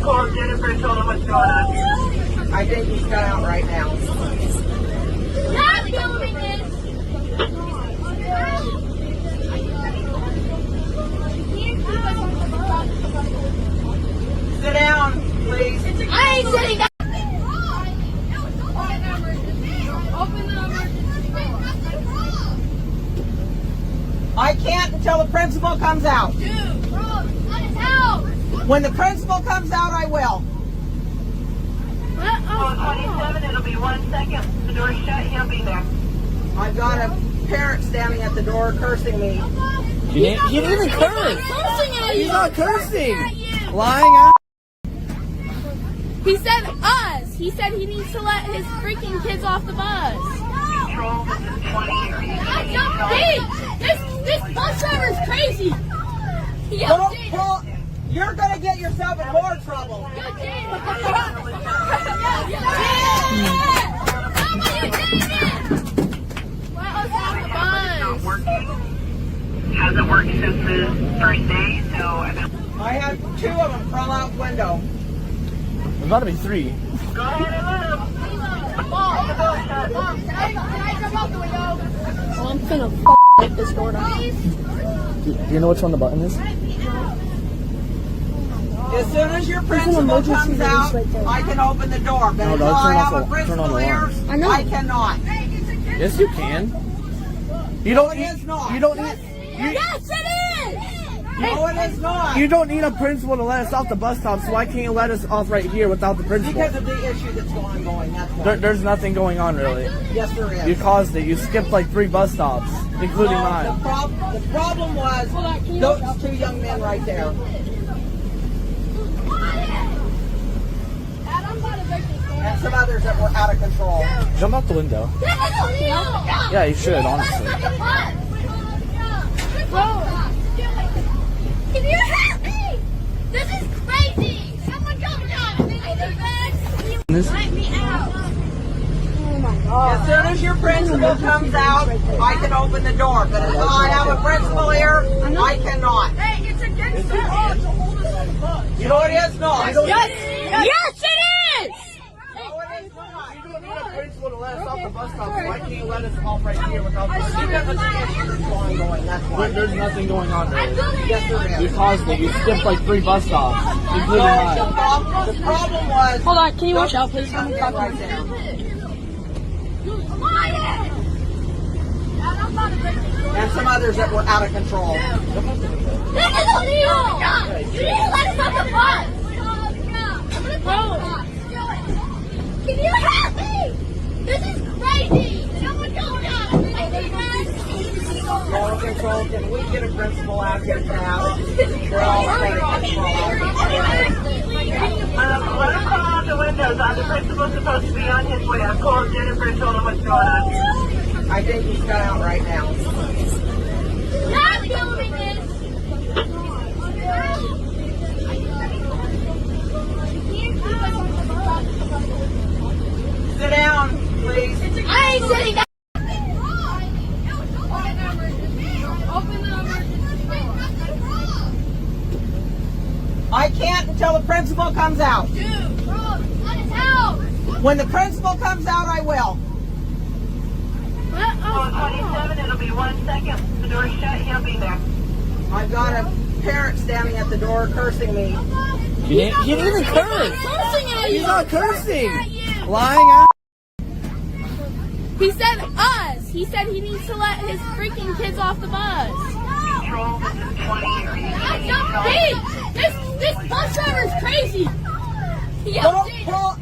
called Jennifer and told him what's going on here. I think he's got out right now. Not filming this. Sit down, please. I ain't sitting down. Open the emergency door. I can't until the principal comes out. Dude, bro, let us out. When the principal comes out, I will. Call 27, it'll be 1 second. The door's shut, he'll be there. I've got a parent standing at the door cursing me. He didn't even curse. Cursing at you. He's not cursing. At you. Lying out. He said us. He said he needs to let his freaking kids off the bus. Control, this is 20. Are you Hey, this bus driver is crazy. Don't pull. You're going to get yourself in more trouble. not working? Hasn't worked since the first day, so I had 2 of them crawl out the window. There's about to be 3. go ahead and let him. Mom, can I jump out the window? Oh, I'm finna f*** this door down. Do you know which one the button is? As soon as your principal comes out, I can open the door. But until I have a principal here, I cannot. Yes, you can. You don't. No, it is not. You don't need. Yes, it is! No, it is not. You don't need a principal to let us off the bus stop. So why can't you let us off right here without the principal? Because of the issue that's ongoing. That's why. There's nothing going on really. Yes, there is. You caused it. You skipped like 3 bus stops, including mine. The problem was those 2 young men right there. And some others that were out of control. Jump out the window. Yeah, you should, honestly. Can you help me? This is crazy! Someone come down! Let me out! Oh my god. As soon as your principal comes out, I can open the door. But until I have a principal here, I cannot. Hey, it's against the law to hold us on the bus. No, it is not. Yes, it is! No, it is not. You don't need a principal to let us off the bus stop. So why can't you let us off right here without the principal? Because of the issue that's ongoing. That's why. There's nothing going on really. Yes, there You is. caused it. You skipped like 3 bus stops, including The mine. problem was. Hold on, can you watch out, please? Young men right there. And some others that were out of control. This is illegal! You need to let us off the bus! Can you help me? This is crazy! Someone come down! Moral control. Can we get a principal out here now? We're all trying to control. Let him crawl out the windows. The principal's supposed to be on his way. I called Jennifer and told him what's going on here. I think he's got out right now. Not filming this! Sit down, please. I ain't sitting down! Open the emergency door. I can't until the principal comes out. Dude, bro, let us out! When the principal comes out, I will. Call 27, it'll be 1 second. The door's shut, he'll be there. I've got a parent standing at the door cursing me. He didn't even curse. Cursing at He's you! not cursing. At you. Lying out. He said us. He said he needs to let his freaking kids off the bus. Control, this is 20. Are you Hey, this bus driver is crazy. Don't pull.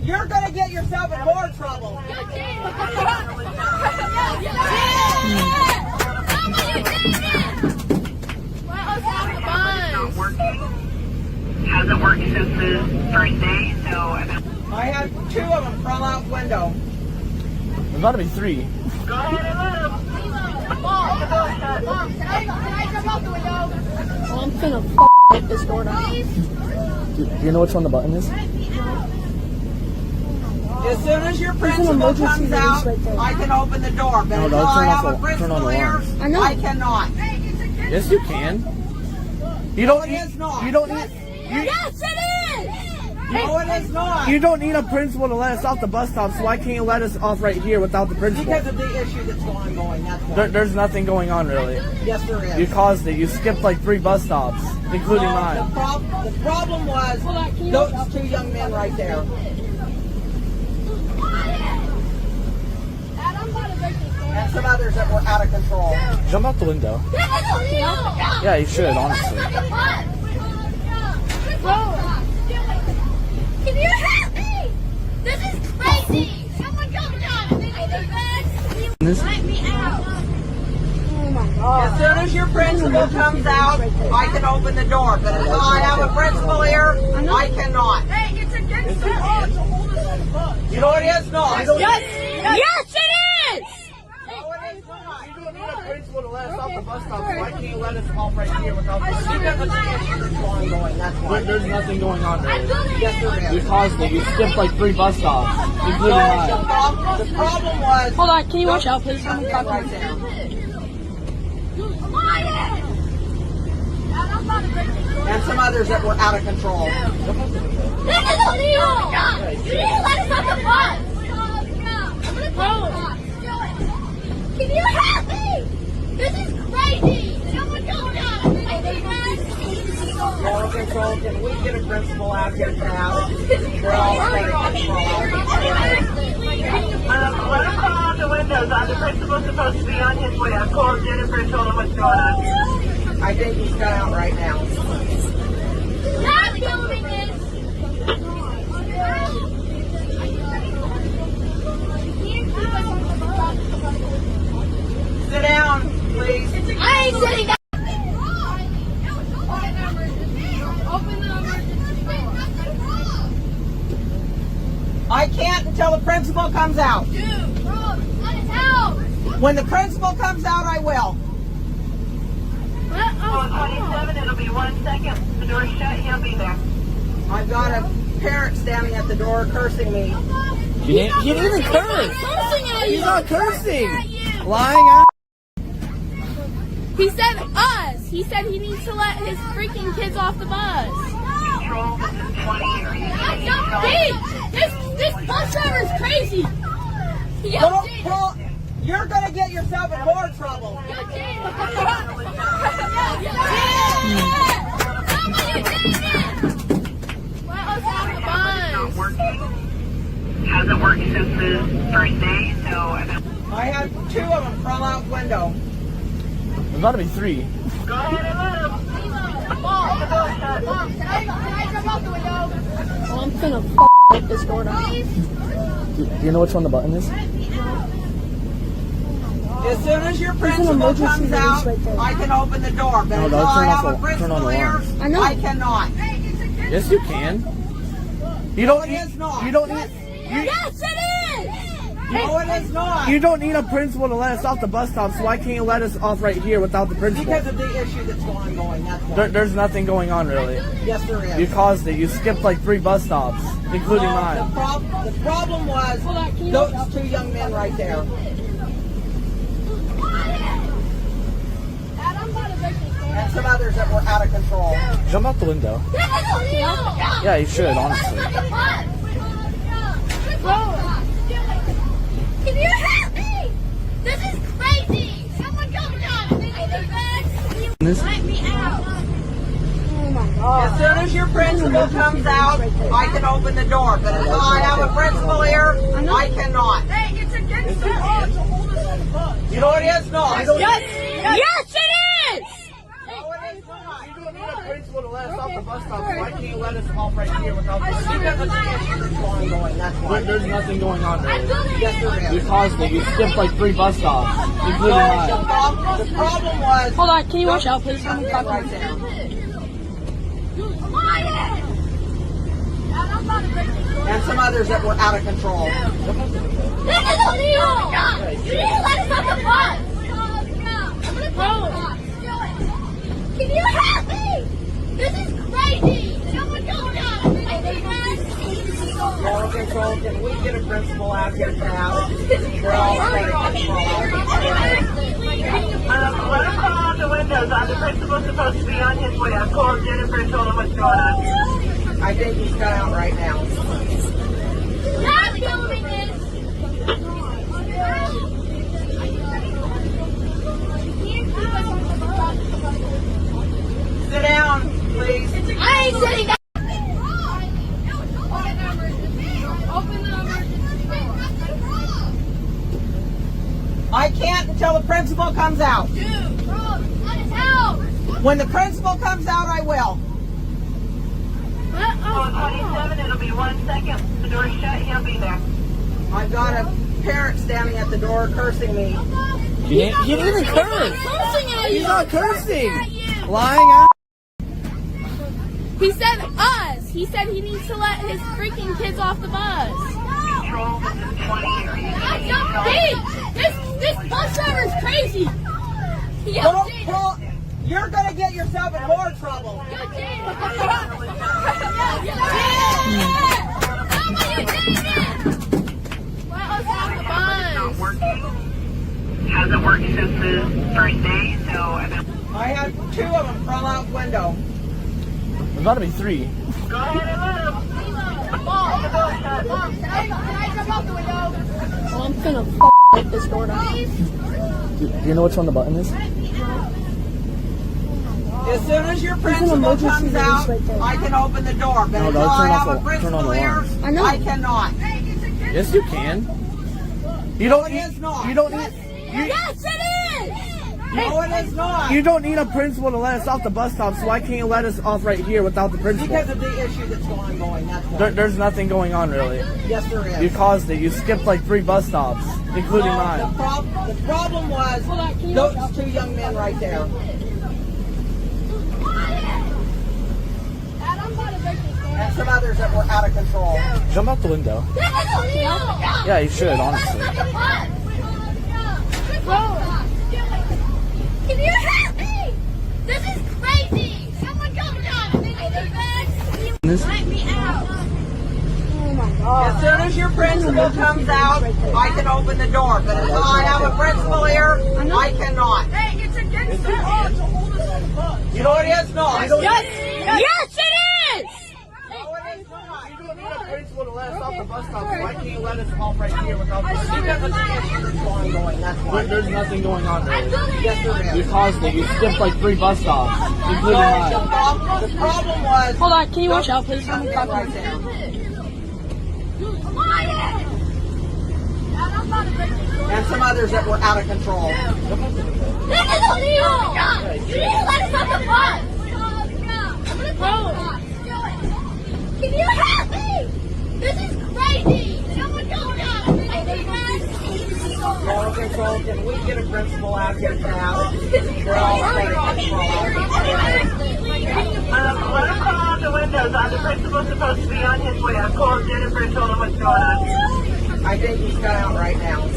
You're going to get yourself in more trouble. not working? Hasn't worked since the first day, so I had 2 of them crawl out the window. There's about to be 3. go ahead and let him. Mom, can I jump out the window? Oh, I'm finna f*** this door down. Do you know which one the button is? As soon as your principal comes out, I can open the door. But No, until don't I turn have off a the- principal turn on the here, alarm. I cannot. Yes, you can. You don't it need. is not. You don't need. Yes, it is! No, it is not. You don't need a principal to let us off the bus stop, so why can't you let us off right here without the principal? Because of the issue that's ongoing, that's why. There's nothing going on, really. Yes, there is. You caused it. You skipped like 3 bus stops, including mine. The problem was those 2 young men right there. And some others that were out of control. Jump out the window. Yeah, you should, honestly. Can you help me? This is crazy. Someone come down. Let me out. Oh my god. As soon as your principal comes out, I can open the door. But until I have a principal here, I cannot. Hey, it's against the law to hold us on the bus. You know it is not. Yes, it is. No, it is not. You don't need a principal to let us off the bus stop, so why can't you let us off right here without the principal? Because of the issue that's ongoing, that's why. There's nothing going on, really. Yes, there You is. caused it. You skipped like 3 bus stops, including mine. The problem was Hold on, can you watch out, please? young men right there. And some others that were out of control. This is illegal. You need to let us off the bus. Can you help me? This is crazy. Someone come down. Moral control, can we get a principal out here now? We're all trying to control out Let him call out the windows. The principal's supposed to be on his way. I've called Jennifer and told him what's going on. I think he's got out right now. Stop filming this. Sit down, please. I ain't sitting down. Open the emergency door. I can't until the principal comes out. Dude, bro, let us out. When the principal comes out, I will. On 27, it'll be 1 second. The door's shut. He'll be there. I've got a parent standing at the door cursing me. He didn't even curse. Cursing at He's you. not cursing. Lying out. He said us. He said he needs to let his freaking kids off the bus. Control, this is 20 years. This bus driver is crazy. Don't pull. You're going to get yourself in more trouble. Not working. Hasn't worked since the first day, so I had 2 of them crawl out the window. There's about to be 3. go ahead and let him. Mom, can I jump out the window? Oh, I'm finna break this door down. Do you know which one the button is? As soon as your principal comes out, I can open the door. But No, until don't I turn have off a the- principal turn on the here, alarm. I know. I cannot. Yes, you can. You don't it need. is not. You don't need. Yes, it is. No, it is not. You don't need a principal to let us off the bus stop, so why can't you let us off right here without the principal? Because of the issue that's ongoing, that's why. There's nothing going on, really. Yes, there is. You caused it. You skipped like 3 bus stops, including mine. The problem was those 2 young men right there. And some others that were out of control. Jump out the window. This is illegal. Yeah, you should, honestly. Can you help me? This is crazy. Someone come down. Let me out. Oh my god. As soon as your principal comes out, I can open the door. But until I have a principal here, I cannot. Hey, it's against the law to hold us on the bus. You know it is not. Yes, it is. No, it is not. You don't need a principal to let us off the bus stop, so why can't you let us off right here without the principal? Because of the issue that's ongoing, that's why. There's nothing going on, really. Yes, there You is. caused it. You skipped like 3 bus stops, including mine. The problem was Hold on, can you watch out, please? young men right there. And some others that were out of control. This is illegal. You need to let us off the bus. Can you help me? This is crazy. Someone come down. Moral control, can we get a principal out here now? We're all trying to control out Let him call out the windows. The principal's supposed to be on his way. I've called Jennifer and told him what's going on. I I think he's cut out right now. Stop filming this! Sit down, please. I ain't sitting down! Open the emergency door. I can't until the principal comes out. Dude, bro, let us out! When the principal comes out, I will. On 27, it'll be 1 second. The door's shut, he'll be there. I've got a parent standing at the door cursing me. He didn't even curse. Cursing at He's you! not cursing. At you. Lying out. He said us. He said he needs to let his freaking kids off the bus. Control, this is 20 areas. Hey, this bus driver is crazy. Don't pull. You're gonna get yourself in more trouble. Not working. Hasn't worked since the first day, so I had 2 of them crawl out window. There's about to be 3. go ahead and let him. Mom, can I jump out the window? Oh, I'm gonna break this door down. Do you know which one the button is? As soon as your principal emergency comes release out, right there. I can open the door. But No, until don't I turn have off a the- principal turn on the here, alarm. I know. I cannot. Yes, you can. You don't. No, it is not. You don't need. Yes, it is! No, it is not. You don't need a principal to let us off the bus stop. So why can't you let us off right here without the principal? Because of the issue that's ongoing. That's why. There's nothing going on really. Yes, there is. You caused it. You skipped like 3 bus stops, including No, mine. the problem was those 2 young men right there. And some others that were out of control. Jump out the window. Yeah, you should, honestly. Can you help me? This is crazy! Someone come down! Let me out! Oh my god. As soon as your principal comes out, I can open the door. But until I have a principal here, I cannot. Hey, it's against the law to hold us on the bus. You know it is not. Yes, it is! No, it is not. You don't need a principal to let us off the bus stop. So why can't you let us off right here without the Because of the issue that's ongoing. That's why. There's nothing going on really. Yes, there You is. caused it. You skipped like 3 bus stops, including No, mine. the problem was. Hold on, can you watch out, please? Young men right there. And some others that were out of control. This is illegal! You need to let us off the bus! Can you help me? This is crazy! Someone come down! All control. Can we get a principal out here now? We're all ready to control out Let him come out the windows. The principal's supposed to be on his way. I called Jennifer and told him what's going on here. I think he's cut out right now.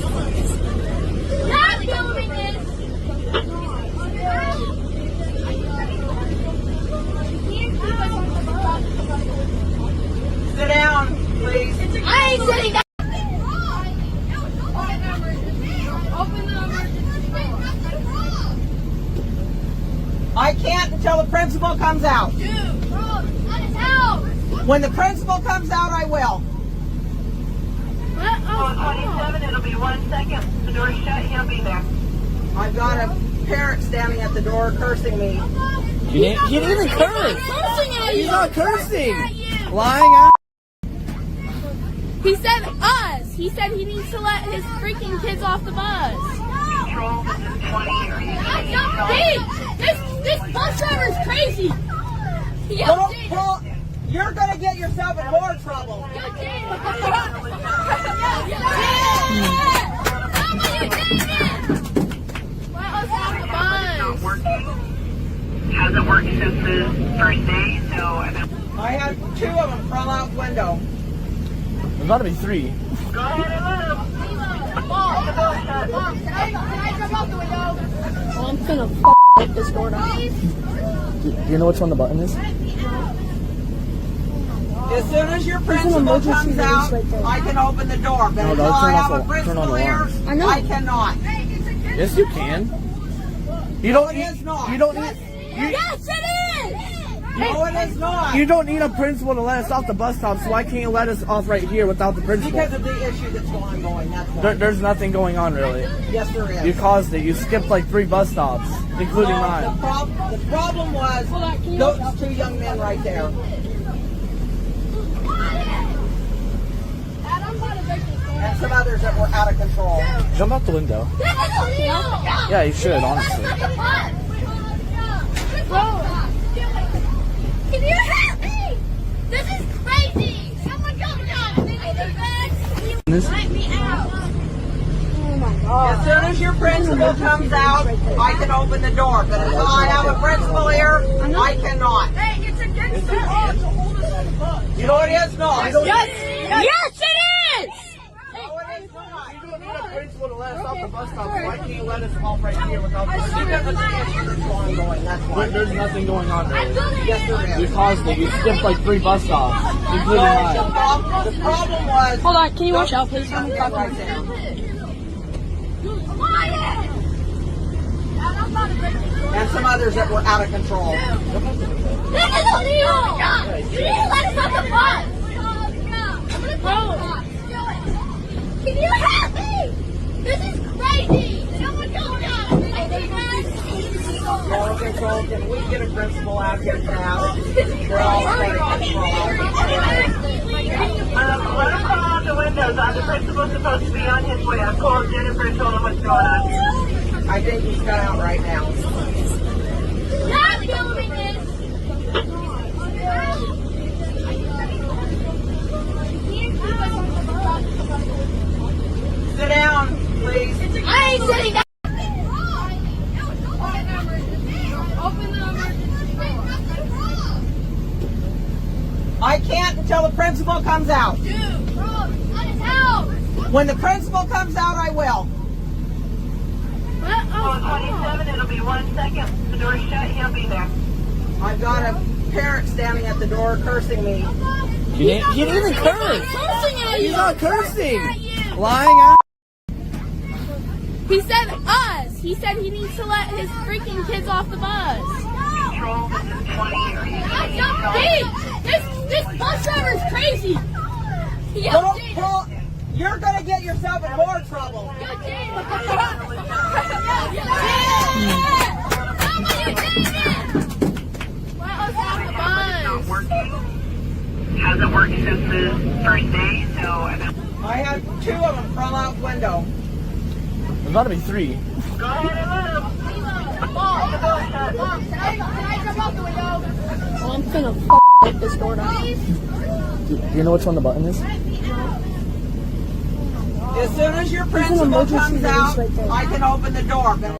Stop filming this! Sit down, please. I ain't sitting down! Open the emergency door. I can't until the principal comes out. Dude, bro, let us out! When the principal comes out, I will. On 27, it'll be 1 second. The door's shut, he'll be there. I've got a parent standing at the door cursing me. He didn't even curse. Cursing at He's you! not cursing. At you. Lying out. He said us. He said he needs to let his freaking kids off the bus. Control, this is 20 areas. Hey, this bus driver is crazy. Don't pull. You're gonna get yourself in more trouble. Not working. Hasn't worked since the first day, so I had 2 of them crawl out window. There's about to be 3. go ahead and let him. Mom, can I jump out the window? Oh, I'm gonna break this door down. Do you know which one the button is? As soon as your principal emergency comes release out, right there. I can open the door. But No, until don't I turn have off a the- turn on principal the here, alarm. I know. I cannot. Yes, you can. You don't No, it need. is not. You don't need. Yes, it is! No, it is not. You don't need a principal to let us off the bus stop, so why can't you let us off right here without the principal? Because of the issue that's ongoing, that's why. There's nothing going on, really. Yes, there is. You caused it. You skipped like 3 bus stops, including No, mine. the problem was those 2 young men right there. And some others that were out of control. Jump out the window. Yeah, you should, honestly. Can you help me? This is crazy! Someone come down! Let me out! Oh my god. As soon as your principal comes out, I can open the door. But until I have a principal here, I cannot. Hey, it's against the law to hold us on the bus. You know it is not. Yes, it is! No, it is not. You don't need a principal to let us off the bus stop, so why can't you let us off right here without the Because of the issue that's ongoing, that's why. There's nothing going on, really. Yes, there You is. caused it. You skipped like 3 bus stops, including The mine. problem was Hold on, can you watch out, please? young men right there. And some others that were out of control. This is illegal! You need to let us off the bus! Can you help me? This is crazy! Someone come down! Out of control. Can we get a principal out here now? We're all out of control. Let him call out the windows. The principal's supposed to be on his way. I called Jennifer and told him what's going on here. I think he's got out right now. Stop filming this! Sit down, please. I ain't sitting down! Open the I can't until the principal comes out. Dude, bro, let us out! When the principal comes out, I will. On 27, it'll be 1 second. The door's shut. He'll be there. I've got a parent standing at the door cursing me. He didn't even curse. Cursing at He's you! not cursing. At you! Lying out. He said us. He said he needs to let his freaking kids off the bus. Control, this is 20 years. Hey, this bus driver is crazy! Don't pull. You're gonna get yourself in more trouble. Not working. Hasn't worked since the first day, so I had 2 of them crawl out the window. There's got to be 3. go ahead and let him. Oh, I'm gonna hit this door down. Do you know which one the button is? As soon as your principal emergency comes release out, right there. I can open the door. But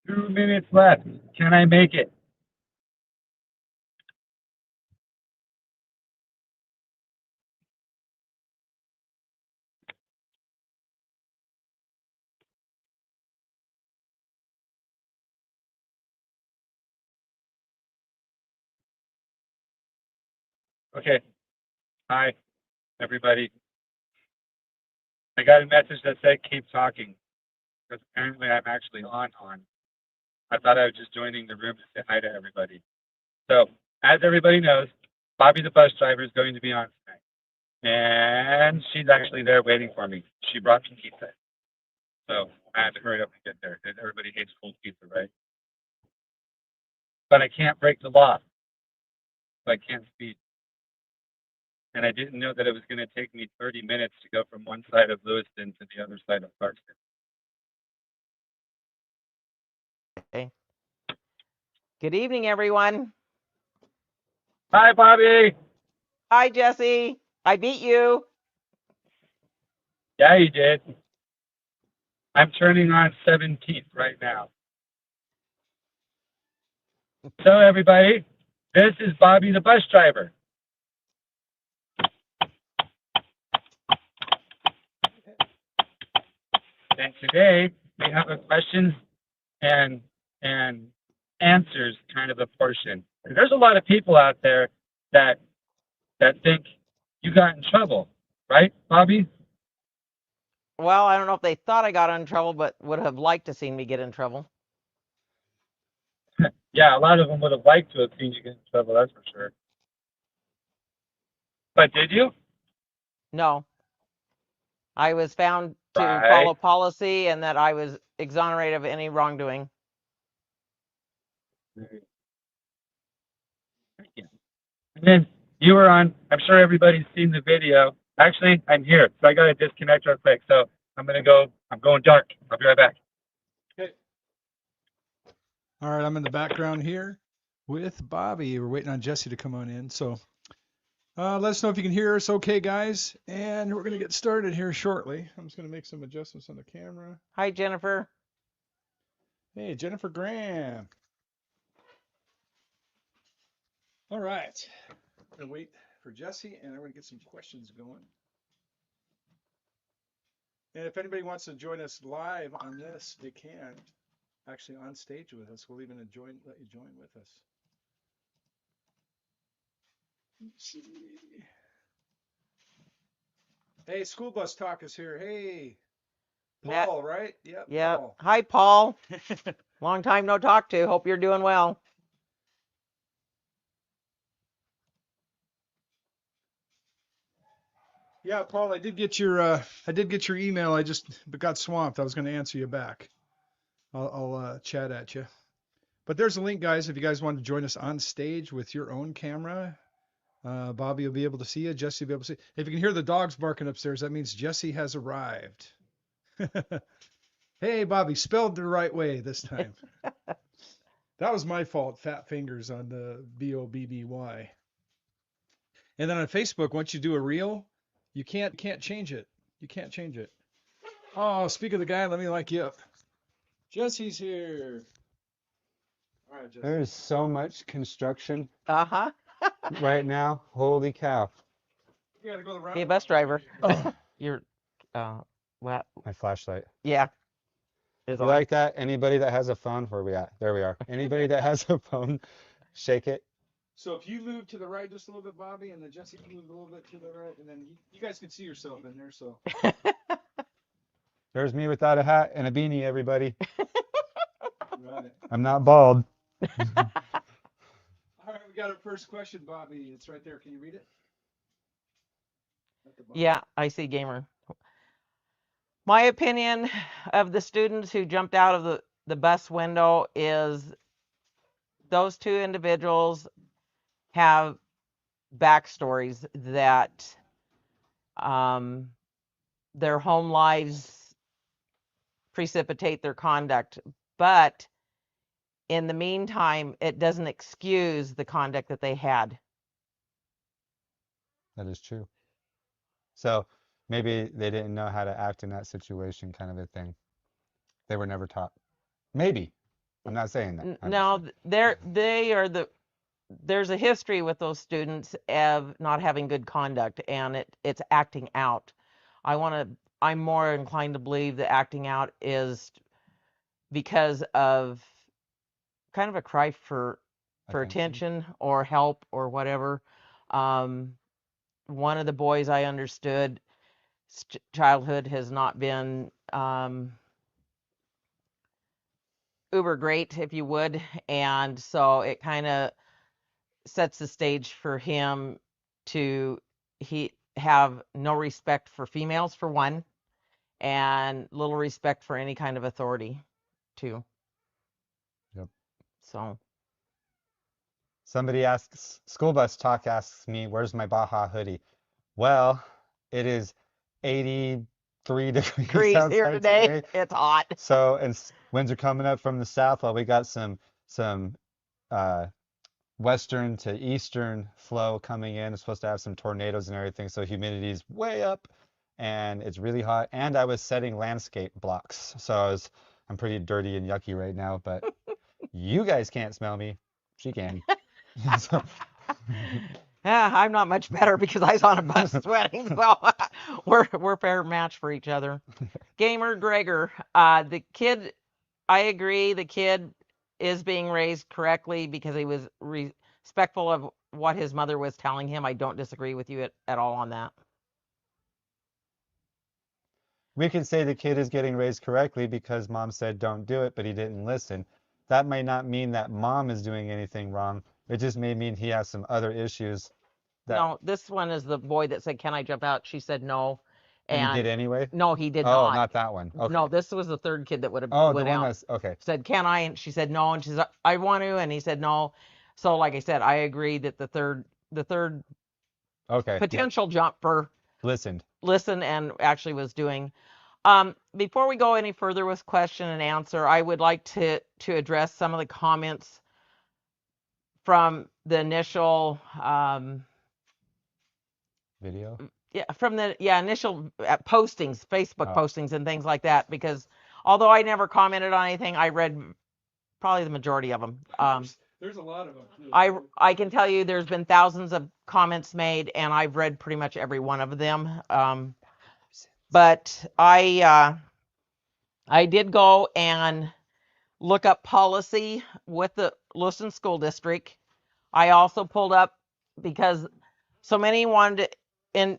Two minutes left. Can I make it? Okay. Hi, everybody. I got a message that said keep talking because apparently I'm actually on. I thought I was just joining the room to say hi to everybody. So, as everybody knows, Bobby the bus driver is going to be on tonight. And she's actually there waiting for me. She brought me pizza. So, I had to hurry up and get there. Everybody hates cold pizza, right? But I can't break the law. So I can't speed. And I didn't know that it was going to take me 30 minutes to go from one side of Lewiston to the other side of Clarkston. Okay. Good evening, everyone. Hi, Bobby. Hi, Jesse. I beat you. Yeah, you did. I'm turning on 17th right now. So, everybody, this is Bobby the bus driver. And today we have a question and and answers kind of a portion. There's a lot of people out there that think you got in trouble, right, Bobby? Well, I don't know if they thought I got in trouble, but would have liked to see me get in trouble. Yeah, a lot of them would have liked to have seen you get in trouble, that's for sure. But did you? No. I was found to Right. follow policy and that I was exonerated of any wrongdoing. And then you were on, I'm sure everybody's seen the video. Actually, I'm here, so I got to disconnect real quick. So I'm going dark. I'll be right back. Okay. All right, I'm in the background here with Bobby. We're waiting on Jesse to come on in. So let us know if you can hear us okay, guys. And we're going to get started here shortly. I'm just going to make some adjustments on the camera. Hi, Jennifer. Hey, Jennifer Graham. All right. I'm going to wait for Jesse, and I'm going to get some questions going. And if anybody wants to join us live on this, they can. Actually on stage with us. We'll even let you join with us. Let's see. Hey, School Bus Talk is here. Hey, Paul, right? Yep. Yeah. Paul. Hi, Paul. Long time no talk to. Hope you're doing well. Yeah, Paul, I did get your email. I just got swamped. I was going to answer you back. I'll chat at you. But there's a link, guys, if you guys want to join us on stage with your own camera. Bobby will be able to see you. Jesse will be able to see. If you can hear the dogs barking upstairs, that means Jesse has arrived. Hey, Bobby, spelled the right way this time. That was my fault. Fat fingers on the Bobby. And then on Facebook, once you do a reel, you can't change it. You can't change it. Oh, speak of the guy, let me like you up. Jesse's here. All right, Jesse. There's so much construction Uh-huh. right now. Holy cow. You gotta go the round. Be a bus driver. You're, what? My flashlight. Yeah. Is You on. like that? Anybody that has a phone? Where are we at? There we are. Anybody that has a phone, shake it. So if you move to the right just a little bit, Bobby, and then Jesse can move a little bit to the right, and then you guys can see yourself in there, so. There's me without a hat and a beanie, everybody. Right. I'm not bald. All right, we got our first question, Bobby. It's right there. Can you read it? At the bottom. Yeah, I see, gamer. My opinion of the students who jumped out of the bus window is those two individuals have backstories that their home lives precipitate their conduct. But in the meantime, it doesn't excuse the conduct that they had. That is true. So maybe they didn't know how to act in that situation, kind of a thing. They were never taught. Maybe. I'm not saying that. No, there's a history with those students of not having good conduct, and it's acting out. I'm more inclined to believe that acting out is because of kind of a cry for attention or help or whatever. One of the boys, I understood, childhood has not been uber great, if you would, and so it kind of sets the stage for him to have no respect for females, for one, and little respect for any kind of authority, too. Yep. So somebody asks, School Bus Talk asks me, where's my Baja hoodie? Well, it is 83 degrees outside here today. It's hot. So, and winds are coming up from the south. Well, we got some western to eastern flow coming in. It's supposed to have some tornadoes and everything. So humidity's way up and it's really hot. And I was setting landscape blocks. So I'm pretty dirty and yucky right now, but you guys can't smell me. She can. So, Yeah, I'm not much better because I was on a bus sweating, so we're fair match for each other. Gamer Gregor, the kid I agree the kid is being raised correctly because he was respectful of what his mother was telling him. I don't disagree with you at all on that. We can say the kid is getting raised correctly because mom said don't do it, but he didn't listen. That may not mean that mom is doing anything wrong. It just may mean he has some other issues that, No, this one is the boy that said, "Can I jump out?" She said no, and he did and anyway. no, he did Oh, not. not that one. Okay. No, this was the third kid that would have Oh, the went one out. that's okay. Said, "Can I?" And she said no, and she said, "I want to," and he said no. So, like I said, I agree that the third Okay. Yep. potential jumper Listened. listened and actually was doing. Before we go any further with question and answer, I would like to address some of the comments from the initial Video. yeah, from the initial postings, Facebook postings and things like that, because although I never commented on anything, I read probably the majority of them. There's a lot of them. I can tell you there's been thousands of comments made, and I've read pretty much every one of them. But I did go and look up policy with the Lewiston School District. I also pulled up because so many wanted to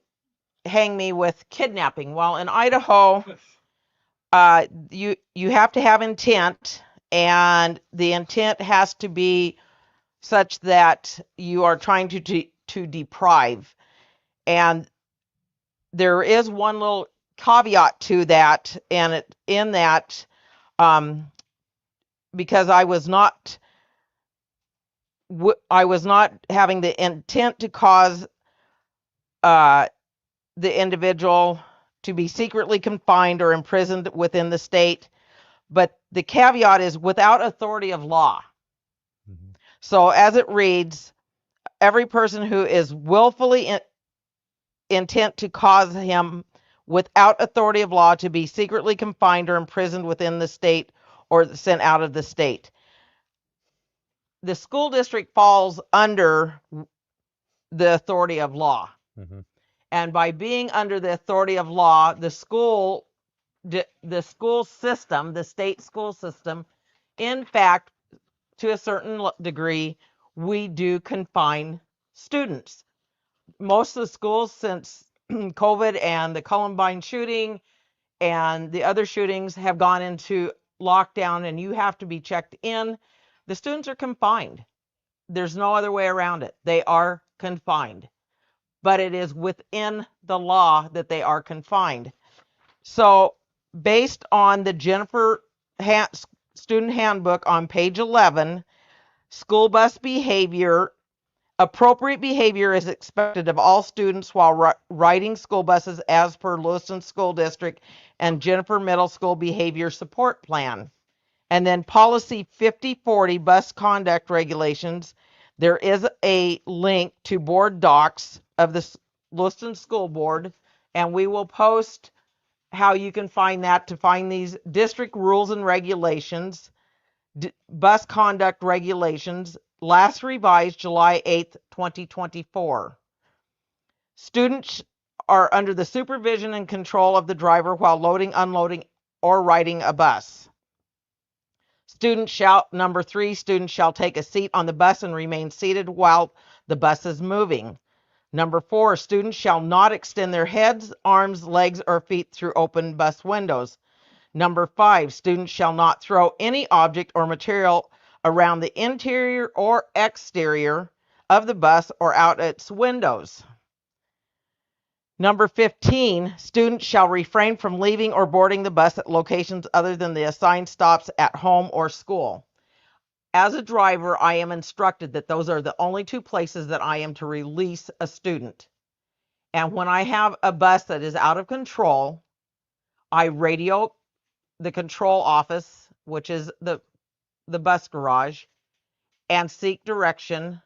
hang me with kidnapping. Well, in Idaho, you have to have intent, and the intent has to be such that you are trying to deprive. And there is one little caveat to that, and in that, because I was not having the intent to cause the individual to be secretly confined or imprisoned within the state, but the caveat is without authority of law. Mm-hmm. So as it reads, every person who is willfully intent to cause him without authority of law to be secretly confined or imprisoned within the state or sent out of the state. The school district falls under the authority of law. Mm-hmm. And by being under the authority of law, the school system, the state school system, in fact, to a certain degree, we do confine students. Most of the schools since COVID and the Columbine shooting and the other shootings have gone into lockdown, and you have to be checked in. The students are confined. There's no other way around it. They are confined, but it is within the law that they are confined. So based on the Jennifer student handbook on page 11, school bus behavior, appropriate behavior is expected of all students while riding school buses as per Lewiston School District and Jennifer Middle School Behavior Support Plan. And then policy 5040 bus conduct regulations. There is a link to board docs of the Lewiston School Board, and we will post how you can find that to find these district rules and regulations, bus conduct regulations, last revised July 8th, 2024. Students are under the supervision and control of the driver while loading, unloading, or riding a bus. Number 3, students shall take a seat on the bus and remain seated while the bus is moving. Number 4, students shall not extend their heads, arms, legs, or feet through open bus windows. Number 5, students shall not throw any object or material around the interior or exterior of the bus or out its windows. Number 15, students shall refrain from leaving or boarding the bus at locations other than the assigned stops at home or school. As a driver, I am instructed that those are the only 2 places that I am to release a student. And when I have a bus that is out of control, I radio the control office, which is the bus garage, and seek direction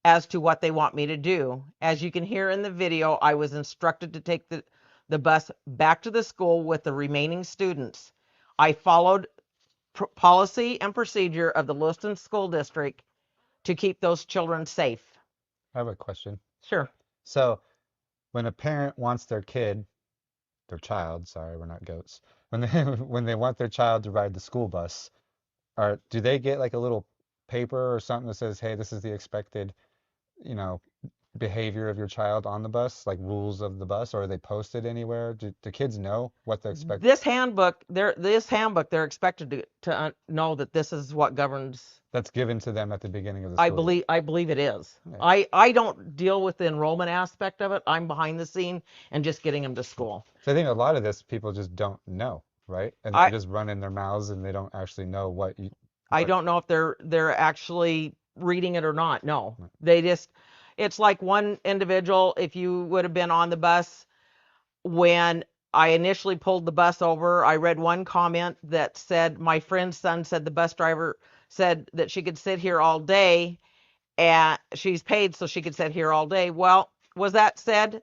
as to what they want me to do. As you can hear in the video, I was instructed to take the bus back to the school with the remaining students. I followed policy and procedure of the Lewiston School District to keep those children safe. I have a question. Sure. So when a parent wants their child, sorry, we're not goats. When they when they want their child to ride the school bus, do they get like a little paper or something that says, hey, this is the expected, you know, behavior of your child on the bus, like rules of the bus, or are they posted anywhere? Do kids know what to expect? This handbook, they're expected to know that this is what governs. That's given to them at the beginning of the school year. I believe it is. Yeah. I don't deal with the enrollment aspect of it. I'm behind the scene and just getting them to school. So I think a lot of this people just don't know, right? And they just run in their mouths and they don't actually know what you. I don't know if they're actually reading it or not. No, they just. It's like one individual. If you would have been on the bus when I initially pulled the bus over, I read one comment that said, my friend's son said the bus driver said that she could sit here all day and she's paid so she could sit here all day. Well, was that said?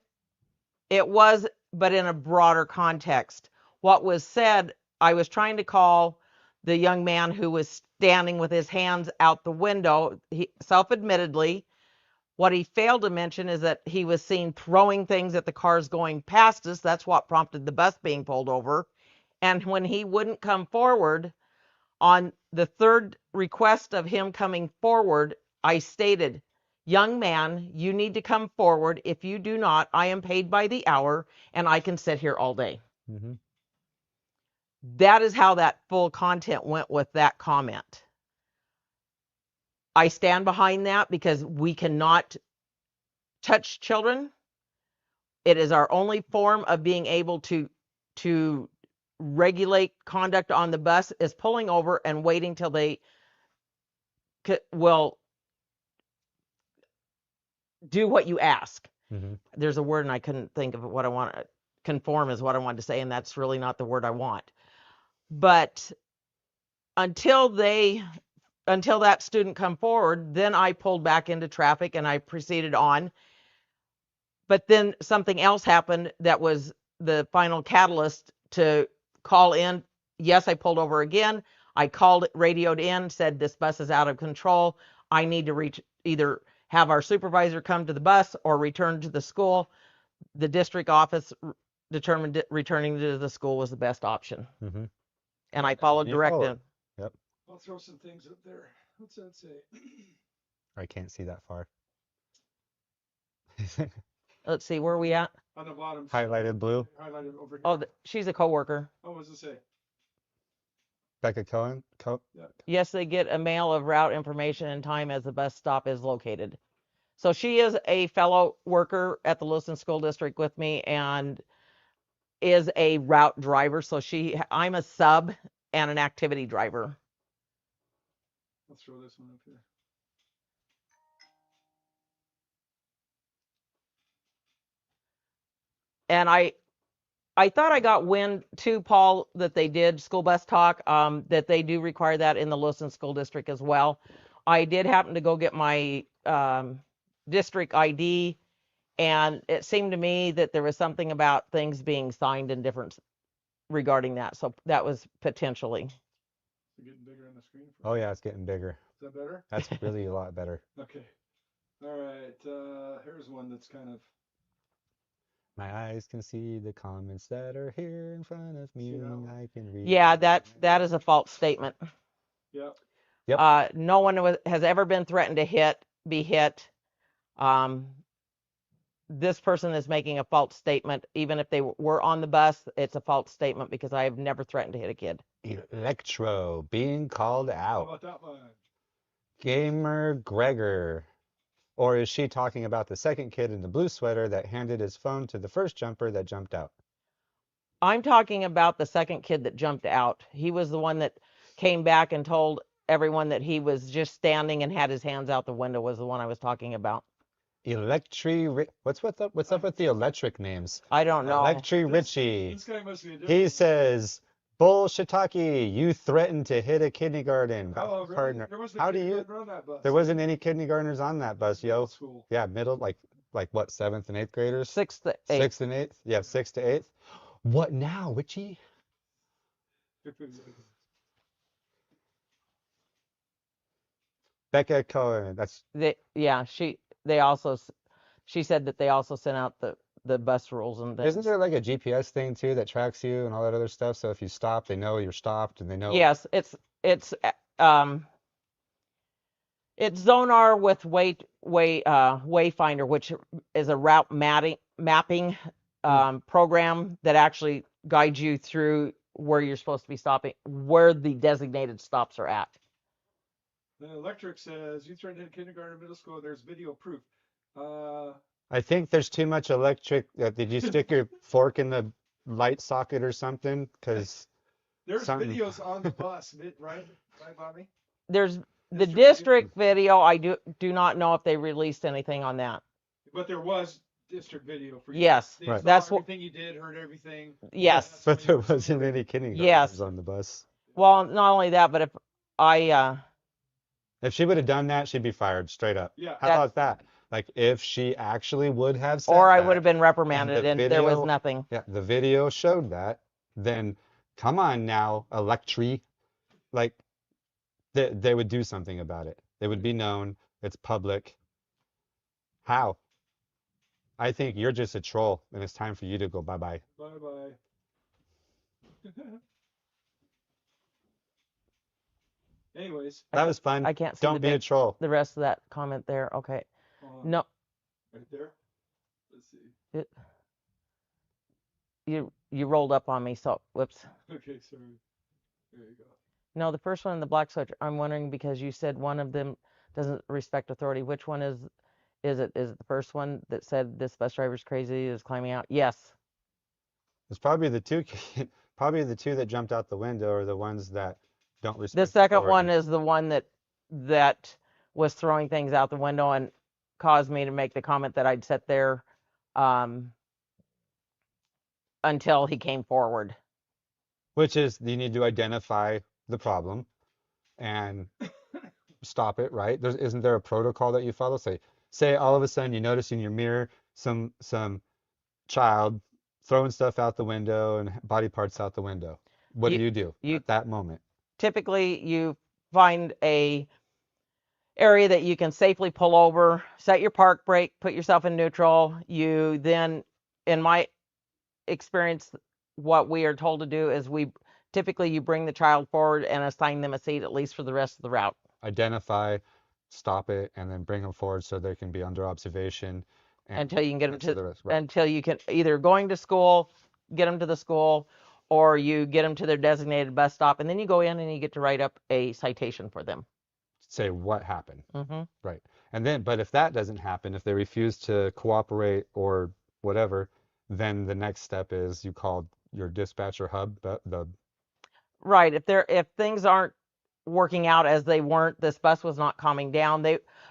It was, but in a broader context. What was said, I was trying to call the young man who was standing with his hands out the window, self-admittedly. What he failed to mention is that he was seen throwing things at the cars going past us. That's what prompted the bus being pulled over. And when he wouldn't come forward, on the third request of him coming forward, I stated, young man, you need to come forward. If you do not, I am paid by the hour and I can sit here all day. Mm-hmm. That is how that full content went with that comment. I stand behind that because we cannot touch children. It is our only form of being able to regulate conduct on the bus is pulling over and waiting till they will do what you ask. Mm-hmm. There's a word and I couldn't think of what I want. Conform is what I wanted to say, and that's really not the word I want. But until that student come forward, then I pulled back into traffic and I proceeded on. But then something else happened that was the final catalyst to call in. Yes, I pulled over again. I called, radioed in, said this bus is out of control. I need to either have our supervisor come to the bus or return to the school. The district office determined returning to the school was the best option. Mm-hmm. And I followed directive. Yep. I'll throw some things up there. What's that say? I can't see that far. Let's see, where are we at? On the bottom. Highlighted blue. Highlighted over here. Oh, she's a coworker. Oh, what does it say? Becca Cohen? Yeah. Yes, they get a mail of route information and time as the bus stop is located. So she is a fellow worker at the Lewiston School District with me and is a route driver. So I'm a sub and an activity driver. I'll throw this one up here. And I thought I got wind too, Paul, that they did school bus talk, that they do require that in the Lewiston School District as well. I did happen to go get my district ID, and it seemed to me that there was something about things being signed in different regarding that. So that was potentially. Is it getting bigger on the screen? Oh yeah, it's getting bigger. Is that better? That's really a lot better. Okay. All right. Here's one that's kind of. My eyes can see the comments that are here in front of me. I can read. Yeah, that is a false statement. Yep. Yep. No one has ever been threatened to be hit. This person is making a false statement. Even if they were on the bus, it's a false statement because I have never threatened to hit a kid. Electro being called How out. about that one? Gamer Gregor. Or is she talking about the second kid in the blue sweater that handed his phone to the first jumper that jumped out? I'm talking about the second kid that jumped out. He was the one that came back and told everyone that he was just standing and had his hands out the window was the one I was talking about. What's up with the electric names? I don't know. Richie. This guy must be a different. He says, "Bull shiitake, you threatened to hit a kindergarten Oh, really? partner." There wasn't How do you? on that bus. There wasn't any kindergartners on that bus, yo. Middle school. Yeah, middle, like what, 7th and 8th graders? 6th to 8th. 6th and 8th? Yeah, 6th to 8th. What now, Richie? Becca Cohen. That's She said that they also sent out the bus rules and things. Isn't there like a GPS thing too that tracks you and all that other stuff? So if you stop, they know you're stopped and they know. Yes, it's it's Zonar with Wayfinder, which is a route mapping program that actually guides you through where you're supposed to be stopping, where the designated stops are at. The electric says you threatened in kindergarten, middle school. There's video proof. I think there's too much electric. Did you stick your fork in the light socket or something? Because there's something... videos on the bus, right, Bobby? There's the district video. I do not know if they released anything on that. But there was district video for you. Yes, right. That's what everything you did, heard everything. Yes, but there wasn't any kindergartners on the bus. Well, not only that, but if she would have done that, she'd be fired straight up. Yeah. How about that? Like if she actually would have said or I that, would have been reprimanded, and video, there was nothing. Yeah, the video showed that. Then come on now, Electri, like they would do something about it. It would be known. It's public. How? I think you're just a troll, and it's time for you to go bye-bye. Bye-bye. Anyways. That was fun. I can't see Don't be a troll. The rest of that comment there. Okay. No. Right there? Let's see. You rolled up on me, so whoops. Okay, sorry. There you go. No, the first one in the black switch. I'm wondering because you said one of them doesn't respect authority. Which one is it? Is it the first one that said this bus driver's crazy, is climbing out? Yes. It's probably the two that jumped out the window are the ones that don't respect The second authority. one is the one that was throwing things out the window and caused me to make the comment that I'd sit there until he came forward. Which is you need to identify the problem and stop it, right? Isn't there a protocol that you follow? Say all of a sudden you notice in your mirror some child throwing stuff out the window and body parts out the window. What do you do at that moment? Typically, you find a area that you can safely pull over, set your park brake, put yourself in neutral. You then, in my experience, what we are told to do is typically you bring the child forward and assign them a seat at least for the rest of the route. Identify, stop it, and then bring them forward so they can be under observation. Until you can get them to the rest, right. Until you can either going to school, get them to the school, or you get them to their designated bus stop, and then you go in and you get to write up a citation for them. Say what happened. Mm-hmm. Right. And then, but if that doesn't happen, if they refuse to cooperate or whatever, then the next step is you call your dispatcher hub. Right. If things aren't working out as they weren't, this bus was not calming down.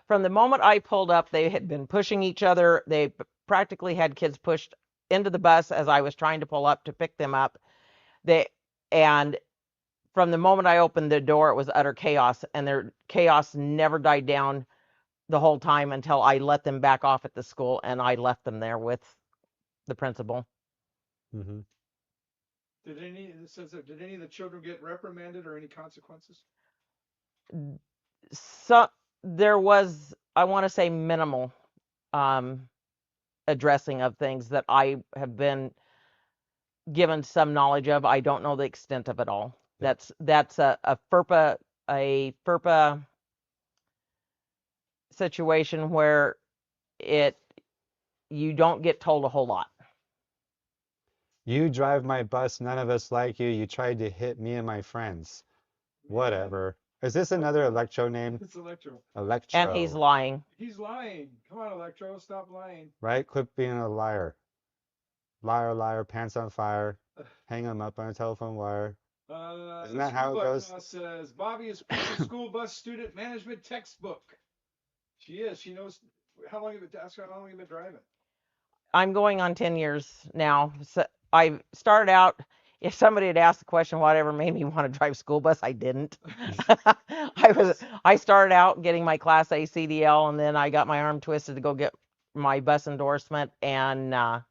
From the moment I pulled up, they had been pushing each other. They practically had kids pushed into the bus as I was trying to pull up to pick them up. And from the moment I opened the door, it was utter chaos, and their chaos never died down the whole time until I let them back off at the school, and I left them there with the principal. Mm-hmm. Did any of the children get reprimanded or any consequences? So there was, I want to say, minimal addressing of things that I have been given some knowledge of. I don't know the extent of it all. Yeah. That's a FERPA situation where you don't get told a whole lot. You drive my bus, none of us like you. You tried to hit me and my friends. Whatever. Is this another Electro name? It's Electro. Electro. And he's lying. He's lying. Come on, Electro, stop lying. Right? Quit being a liar. Liar, liar, pants on fire. Hang him up on a telephone wire. Isn't that how it goes? Says Bobbi is preaching school bus student management textbook. She is. She knows how long you've been driving. I'm going on 10 years now. So I started out, if somebody had asked the question, whatever made me want to drive school bus, I didn't. I started out getting my Class A CDL, and then I got my arm twisted to go get my bus endorsement, and I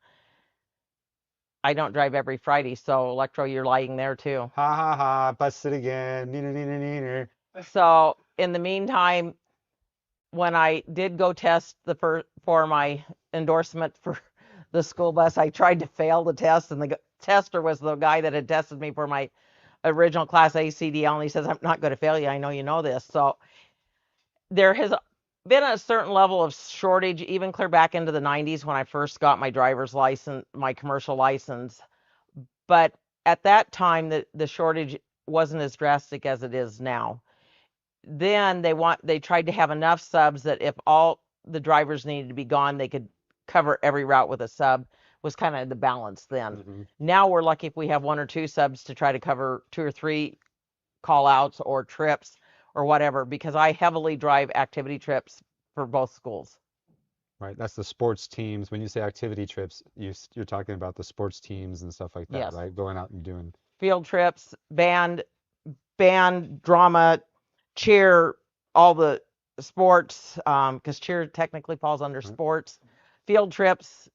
don't drive every Friday, so Electro, you're lying there too. Ha ha ha, busted again. Neener, neener, neener. So in the meantime, when I did go test for my endorsement for the school bus, I tried to fail the test, and the tester was the guy that had tested me for my original Class A CDL, and he says, I'm not going to fail you. I know you know this. So there has been a certain level of shortage, even clear back into the 90s when I first got my driver's license, my commercial license. But at that time, the shortage wasn't as drastic as it is now. Then they tried to have enough subs that if all the drivers needed to be gone, they could cover every route with a sub. Was kind of the balance then. Now we're lucky if we have 1 or 2 subs to try to cover 2 or 3 call outs or trips or whatever, because I heavily drive activity trips for both schools. Right, that's the sports teams. When you say activity trips, you're talking about the sports teams and stuff like that, Yes. right? Going out and doing. Field trips, band, drama, cheer, all the sports, because cheer technically falls under sports. Field trips.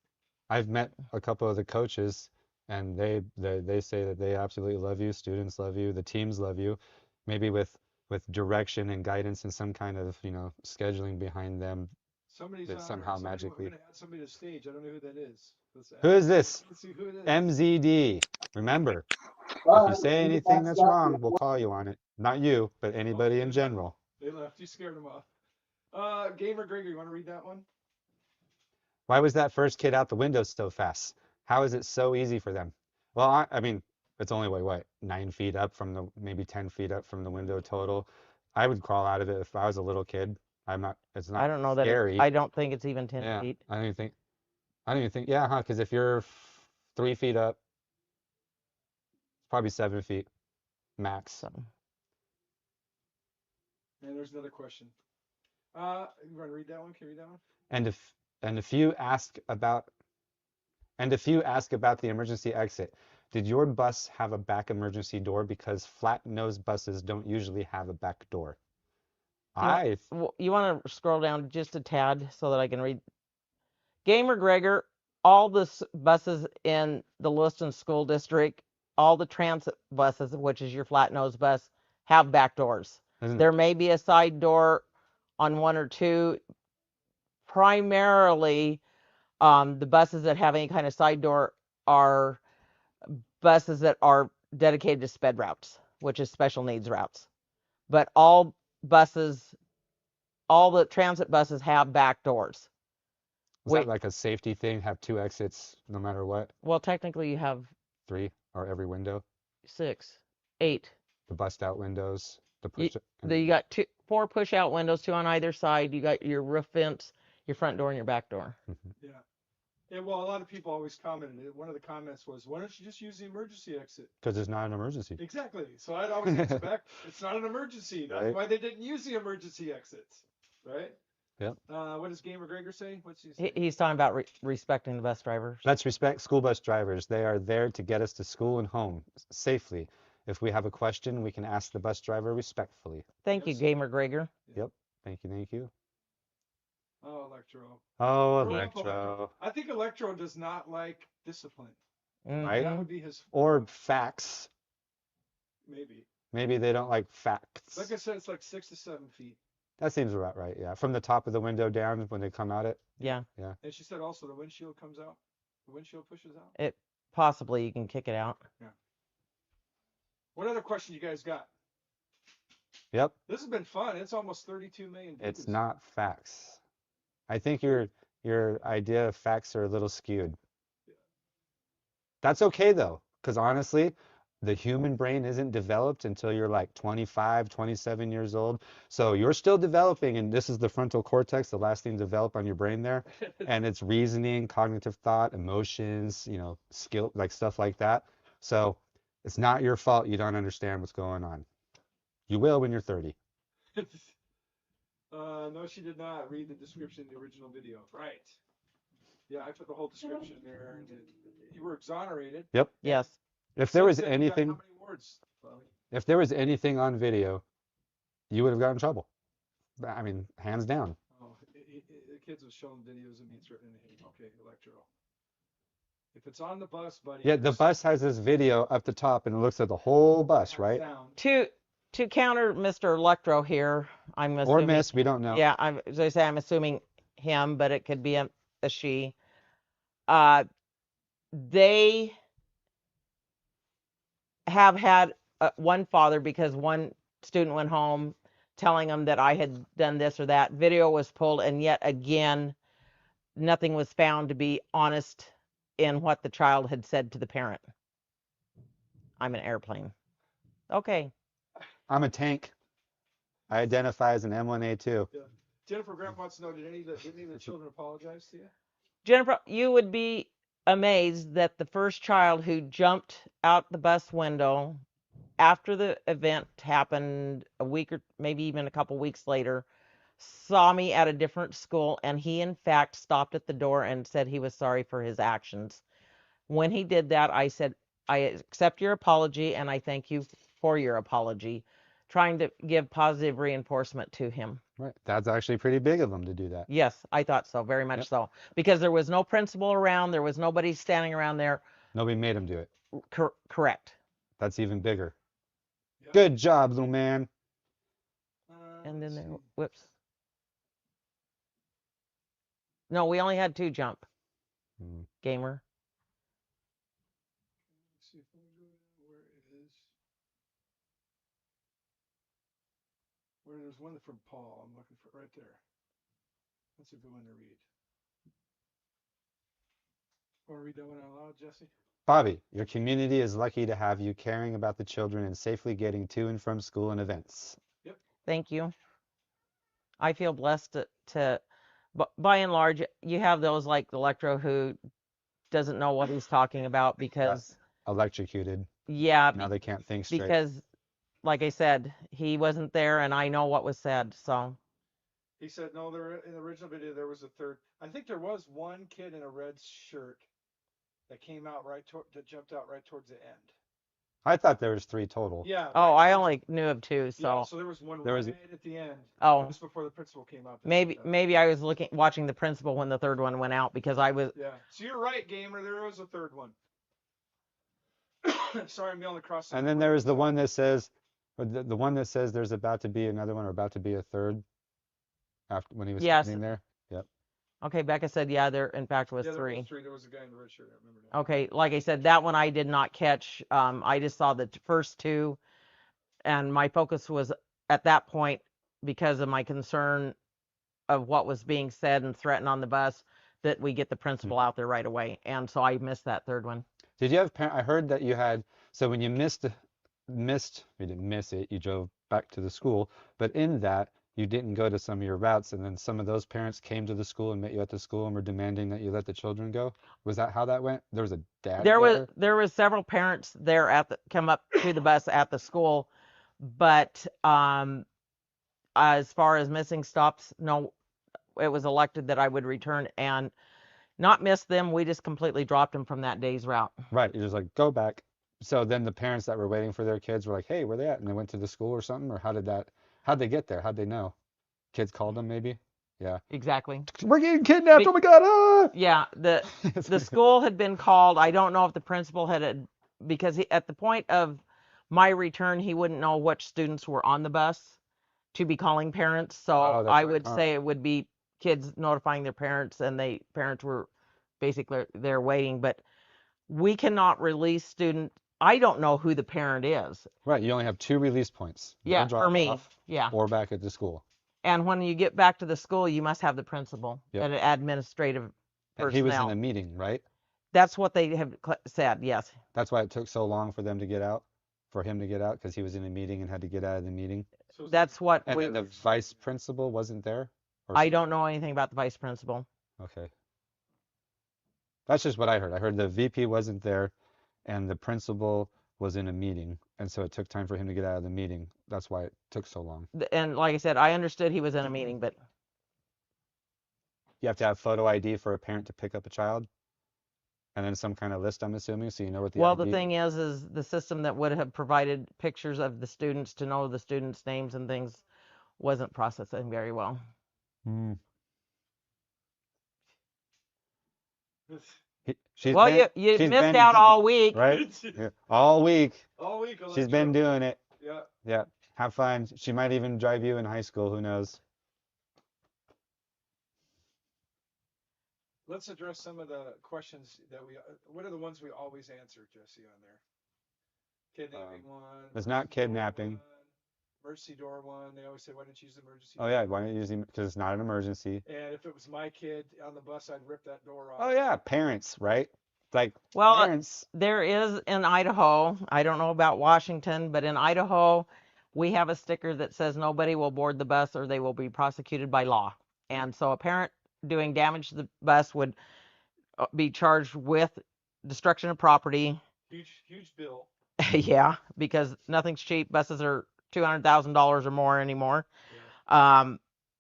I've met a couple of the coaches, and they say that they absolutely love you. Students love you. The teams love you. Maybe with direction and guidance and some kind of scheduling behind them, Somebody's that on somehow We're magically. gonna add somebody to the stage. I don't know who that is. Who is this? Let's see who it is. MZD. Remember, if you say anything that's wrong, we'll call you on it. Not you, but anybody in general. They left. You scared them off. Gamer Gregor, you want to read that one? Why was that first kid out the window so fast? How is it so easy for them? Well, I mean, it's only what 9 feet up from maybe 10 feet up from the window total. I would crawl out of it if I was a little kid. It's not I don't know scary. that I don't think it's even 10 Yeah, feet. I don't even think, yeah, because if you're 3 feet up, it's probably 7 feet max. So. And there's another question. You want to read that one? Can you read that one? And if you ask about the emergency exit, did your bus have a back emergency door? Because flat-nosed buses don't usually have a back door. You want to scroll down just a tad so that I can read. Gamer Gregor, all the buses in the Lewiston School District, all the transit buses, which is your flat-nosed bus, have back doors. There may be a side door on 1 or 2. Primarily, the buses that have any kind of side door are buses that are dedicated to sped routes, which is special needs routes. But all the transit buses have back doors. Is that like a safety thing? Have 2 exits no matter what? Well, technically you have 3 or every window? 6, 8. The bust out windows, the push. You got 4 push out windows, 2 on either side. You got your roof vents, your front door, and your back door. Yeah. Yeah, well, a lot of people always commented. One of the comments was, why don't you just use the emergency exit? Because it's not an emergency. Exactly. So I'd always answer back, it's not an emergency. That's why they didn't use the emergency exits. Right? Yep. What does Gamer Gregor say? What's he say? He's talking about respecting the bus drivers. Let's respect school bus drivers. They are there to get us to school and home safely. If we have a question, we can ask the bus driver respectfully. Thank you, Gamer Gregor. Yep. Thank you. Oh, Electro. Oh, Electro. I think Electro does not like discipline. Right? That would be his. Or facts. Maybe. Maybe they don't like facts. Like I said, it's like 6 to 7 feet. That seems about right, yeah. From the top of the window down when they come out it. Yeah. Yeah. And she said also the windshield comes out. The windshield pushes out. It possibly you can kick it out. Yeah. What other question you guys got? Yep. This has been fun. It's almost 32 million views. It's not facts. I think your idea of facts are a little skewed. Yeah. That's okay though, because honestly, the human brain isn't developed until you're like 25, 27 years old. So you're still developing, and this is the frontal cortex, the last thing to develop on your brain there. And it's reasoning, cognitive thought, emotions, skill, like stuff like that. So it's not your fault you don't understand what's going on. You will when you're 30. No, she did not read the description in the original video. Right. Yeah, I put the whole description there. And you were exonerated. Yep. Yes. If there was How anything, many words, if there was anything on video, you would have gotten in trouble. I mean, hands down. Oh, the kids was showing videos of me threatening him. Okay, Electro. If it's on the bus, buddy. Yeah, the bus has this video up the top, and it looks at the whole bus, right? To counter Mr. Electro here, I'm assuming. Or Miss, we don't know. Yeah, as I say, I'm assuming him, but it could be a she. They have had one father because one student went home telling him that I had done this or that. Video was pulled, and yet again, nothing was found to be honest in what the child had said to the parent. I'm an airplane. Okay. I'm a tank. I identify as an M1A2. Yeah. Jennifer Grant wants to know, did any of the children apologize to you? Jennifer, you would be amazed that the first child who jumped out the bus window after the event happened a week or maybe even a couple weeks later saw me at a different school, and he in fact stopped at the door and said he was sorry for his actions. When he did that, I said, I accept your apology and I thank you for your apology, trying to give positive reinforcement to him. Right. That's actually pretty big of them to do that. Yes, I thought so, very much so, because there was no principal around, there was nobody standing around there. Nobody made him do it. Correct. That's even bigger. Yep. Good job, little man. And then there, whoops. No, we only had 2 jump. Gamer. Let's see if I can go where it is. Where there's one from Paul. I'm looking for it right there. That's a good one to read. Want to read that one out loud, Jesse? Bobbi, your community is lucky to have you caring about the children and safely getting to and from school and events. Yep. Thank you. I feel blessed to by and large, you have those like Electro who doesn't know what he's talking about because electrocuted. Yeah. Now they can't think straight. Because, like I said, he wasn't there, and I know what was said. So. He said no. There in the original video there was a third. I think there was one kid in a red shirt that came out that jumped out right towards the end. I thought there was 3 total. Yeah. Oh, I only knew of 2. So. Yeah, so there was one right at the end. Oh. Just before the principal came out. Maybe I was watching the principal when the third one went out because I was. Yeah. So you're right, gamer. There was a third one. Sorry, I'm yelling across. And then there was the one that says, the one that says there's about to be another one or about to be a third. After when he was standing there. Yep. Okay, Becca said, yeah, there in fact was 3. There was 3. There was a guy in the red shirt. I remember that. Okay, like I said, that one I did not catch. I just saw the first 2, and my focus was at that point because of my concern of what was being said and threatened on the bus that we get the principal out there right away, and so I missed that third one. Did you have? I heard that you had. So when you missed, you didn't miss it. You drove back to the school, but in that. You didn't go to some of your routes, and then some of those parents came to the school and met you at the school and were demanding that you let the children go. Was that how that went? There was a dad there was several parents there come up to the bus at the school, but as far as missing stops, no, it was elected that I would return and not miss them. We just completely dropped them from that day's route. Right, you're just like, go back. So then the parents that were waiting for their kids were like, hey, where they at? And they went to the school or something, or how'd they get there? How'd they know? Kids called them maybe? Yeah. Exactly. We're getting kidnapped. Oh my God. Ah! Yeah. The school had been called. I don't know if the principal because at the point of my return, he wouldn't know which students were on the bus to be calling parents. So I would say it would be kids notifying their parents, and parents were basically there waiting. But we cannot release students. I don't know who the parent is. Right. You only have 2 release points. Yeah, for me. Yeah. Or back at the school. And when you get back to the school, you must have the principal and administrative personnel. And he was in a meeting, right? That's what they have said, yes. That's why it took so long for them to get out, for him to get out, because he was in a meeting and had to get out of the meeting. That's what and the vice principal wasn't there? I don't know anything about the vice principal. Okay. That's just what I heard. I heard the VP wasn't there and the principal was in a meeting. And so it took time for him to get out of the meeting. That's why it took so long. And like I said, I understood he was in a meeting, but. You have to have photo ID for a parent to pick up a child? And then some kind of list, I'm assuming, so you know what the Well, ID... the thing is the system that would have provided pictures of the students to know the students' names and things wasn't processing very well. Hmm. You missed out all week. Right? Yeah. All week. All week. She's been doing it. Yeah. Yeah. Have fun. She might even drive you in high school. Who knows? Let's address some of the questions that what are the ones we always answer, Jesse, on there? Kidnapping one. It's not emergency door kidnapping. one, Emergency door one. They always say, why don't you use the emergency Oh door? yeah, why don't you use it? Because it's not an emergency. And if it was my kid on the bus, I'd rip that door off. Oh yeah, parents, right? Like Well, parents. there is in Idaho, I don't know about Washington, but in Idaho, we have a sticker that says nobody will board the bus or they will be prosecuted by law. And so a parent doing damage to the bus would be charged with destruction of property. Huge bill. Yeah, because nothing's cheap. Buses are $200,000 or more anymore. Yeah.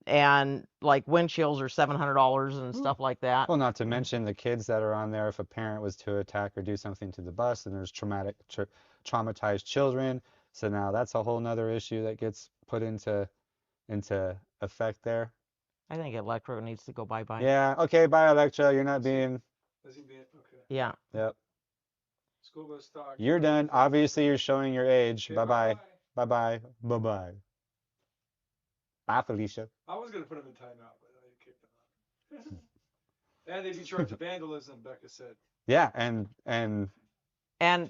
And like windshields are $700 and stuff like that. Well, not to mention the kids that are on there. If a parent was to attack or do something to the bus, then there's traumatized children. So now that's a whole nother issue that gets put into effect there. I think Electro needs to go bye-bye. Yeah, okay, bye Electra. You're not being. Okay. Yeah. Yep. School bus talk. You're done. Obviously, you're showing your age. Okay, Bye-bye. Bye-bye. Bye-bye. Bye, Felicia. I was going to put him in timeout, but I kicked him out. And they'd be charged of vandalism, Becca said. Yeah, and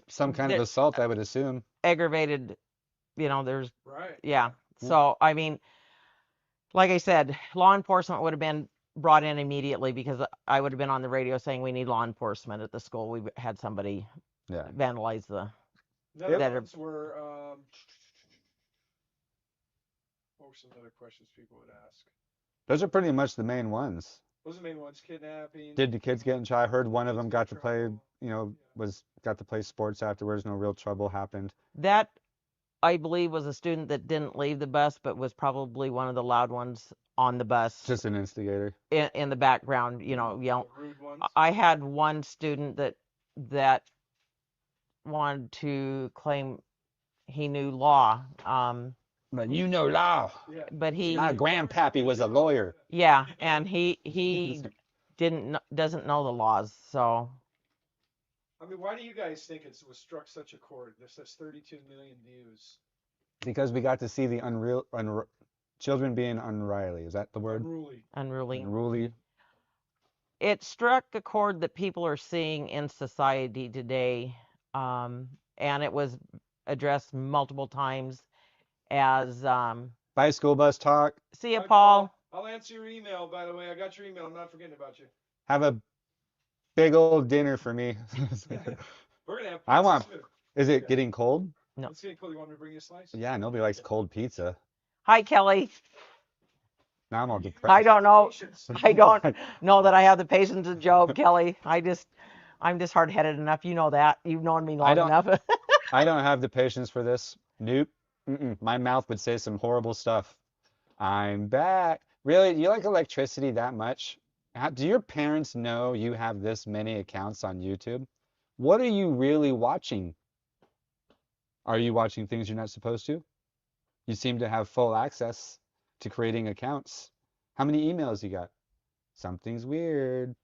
some kind of assault, I would assume. Aggravated, there's. Right. Yeah. So, I mean, like I said, law enforcement would have been brought in immediately because I would have been on the radio saying we need law enforcement at the school. We had somebody vandalize the. Netherlands were. What were some other questions people would ask? Those are pretty much the main ones. Those are the main ones. Kidnapping. Did the kids get in trouble? I heard one of them got to play, got to play sports afterwards. No real trouble happened. That, I believe, was a student that didn't leave the bus, but was probably one of the loud ones on the bus. Just an instigator. In the background, Rude ones. I had one student that wanted to claim he knew law. But you know law. Yeah. But my grandpappy was a lawyer. Yeah, and he doesn't know the laws, so. I mean, why do you guys think it was struck such a chord? This has 32 million views. Because we got to see the children being unruly. Is that the word? Unruly. Unruly. It struck a chord that people are seeing in society today, and it was addressed multiple times as. Bye, school bus talk. See ya, Paul. I'll answer your email, by the way. I got your email. I'm not forgetting about you. Have a big old dinner for me. We're gonna have pizza soon. Is it getting cold? No. It's getting cold. You want me to bring you a slice? Yeah, nobody likes cold pizza. Hi, Kelly. Now I'm all depressed. I don't know. I don't know that I have the patience of Job, Kelly. I'm just hard-headed enough. You know that. You've known me long enough. I don't have the patience for this. Nope. My mouth would say some horrible stuff. I'm back. Really? Do you like electricity that much? Do your parents know you have this many accounts on YouTube? What are you really watching? Are you watching things you're not supposed to? You seem to have full access to creating accounts. How many emails you got? Something's weird.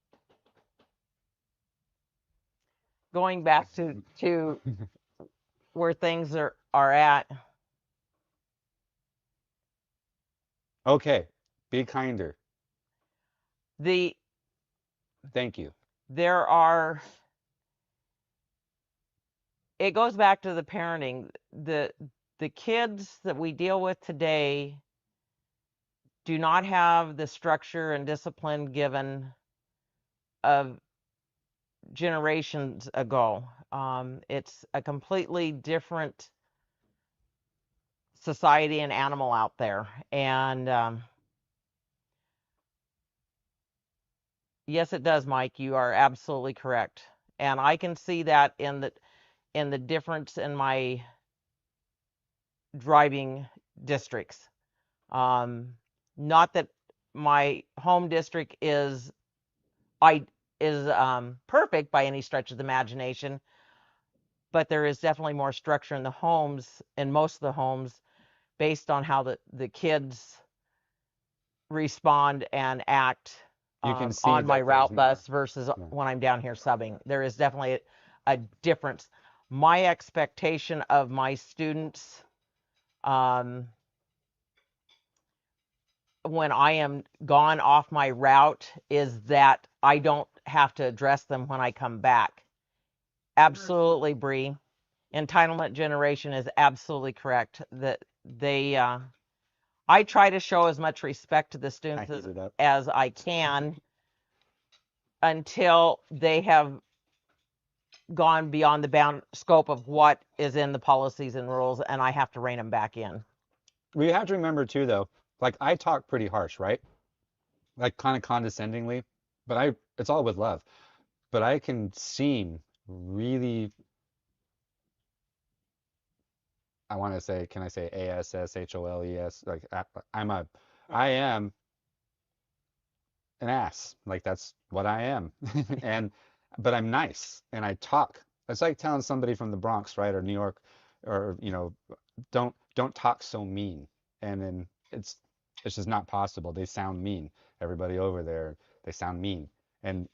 Going back to where things are at. Okay, be kinder. Thank you. It goes back to the parenting. The kids that we deal with today do not have the structure and discipline given of generations ago. It's a completely different society and animal out there. And yes, it does, Mike. You are absolutely correct. And I can see that in the difference in my driving districts. Not that my home district is perfect by any stretch of the imagination, but there is definitely more structure in the homes, in most of the homes, based on how the kids respond and act on my route bus versus when I'm down here subbing. There is definitely a difference. My expectation of my students when I am gone off my route is that I don't have to address them when I come back. Absolutely, Bree. entitlement generation is absolutely correct. That they, I try to show as much respect to the I students heat it up. as I can until they have gone beyond the bound scope of what is in the policies and rules, and I have to rein them back in. We have to remember too, though, like I talk pretty harsh, right? Like kind of condescendingly, but it's all with love. But I can seem really, I want to say, can I say ASSHOLES? Like I am an ass. Like that's what I am. And but I'm nice and I talk. It's like telling somebody from the Bronx, right, or New York, or don't talk so mean. And then it's just not possible. They sound mean. Everybody over there, they sound mean. And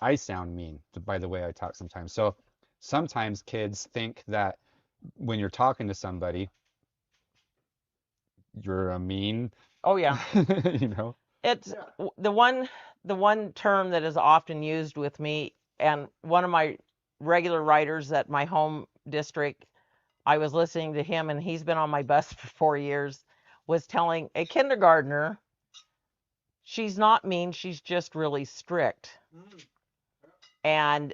I sound mean by the way I talk sometimes. So sometimes kids think that when you're talking to somebody, you're a mean, Oh yeah. you know. It's the one term that is often used with me, and one of my regular writers at my home district, I was listening to him, and he's been on my bus for 4 years, was telling a kindergartner, she's not mean, she's just really strict. And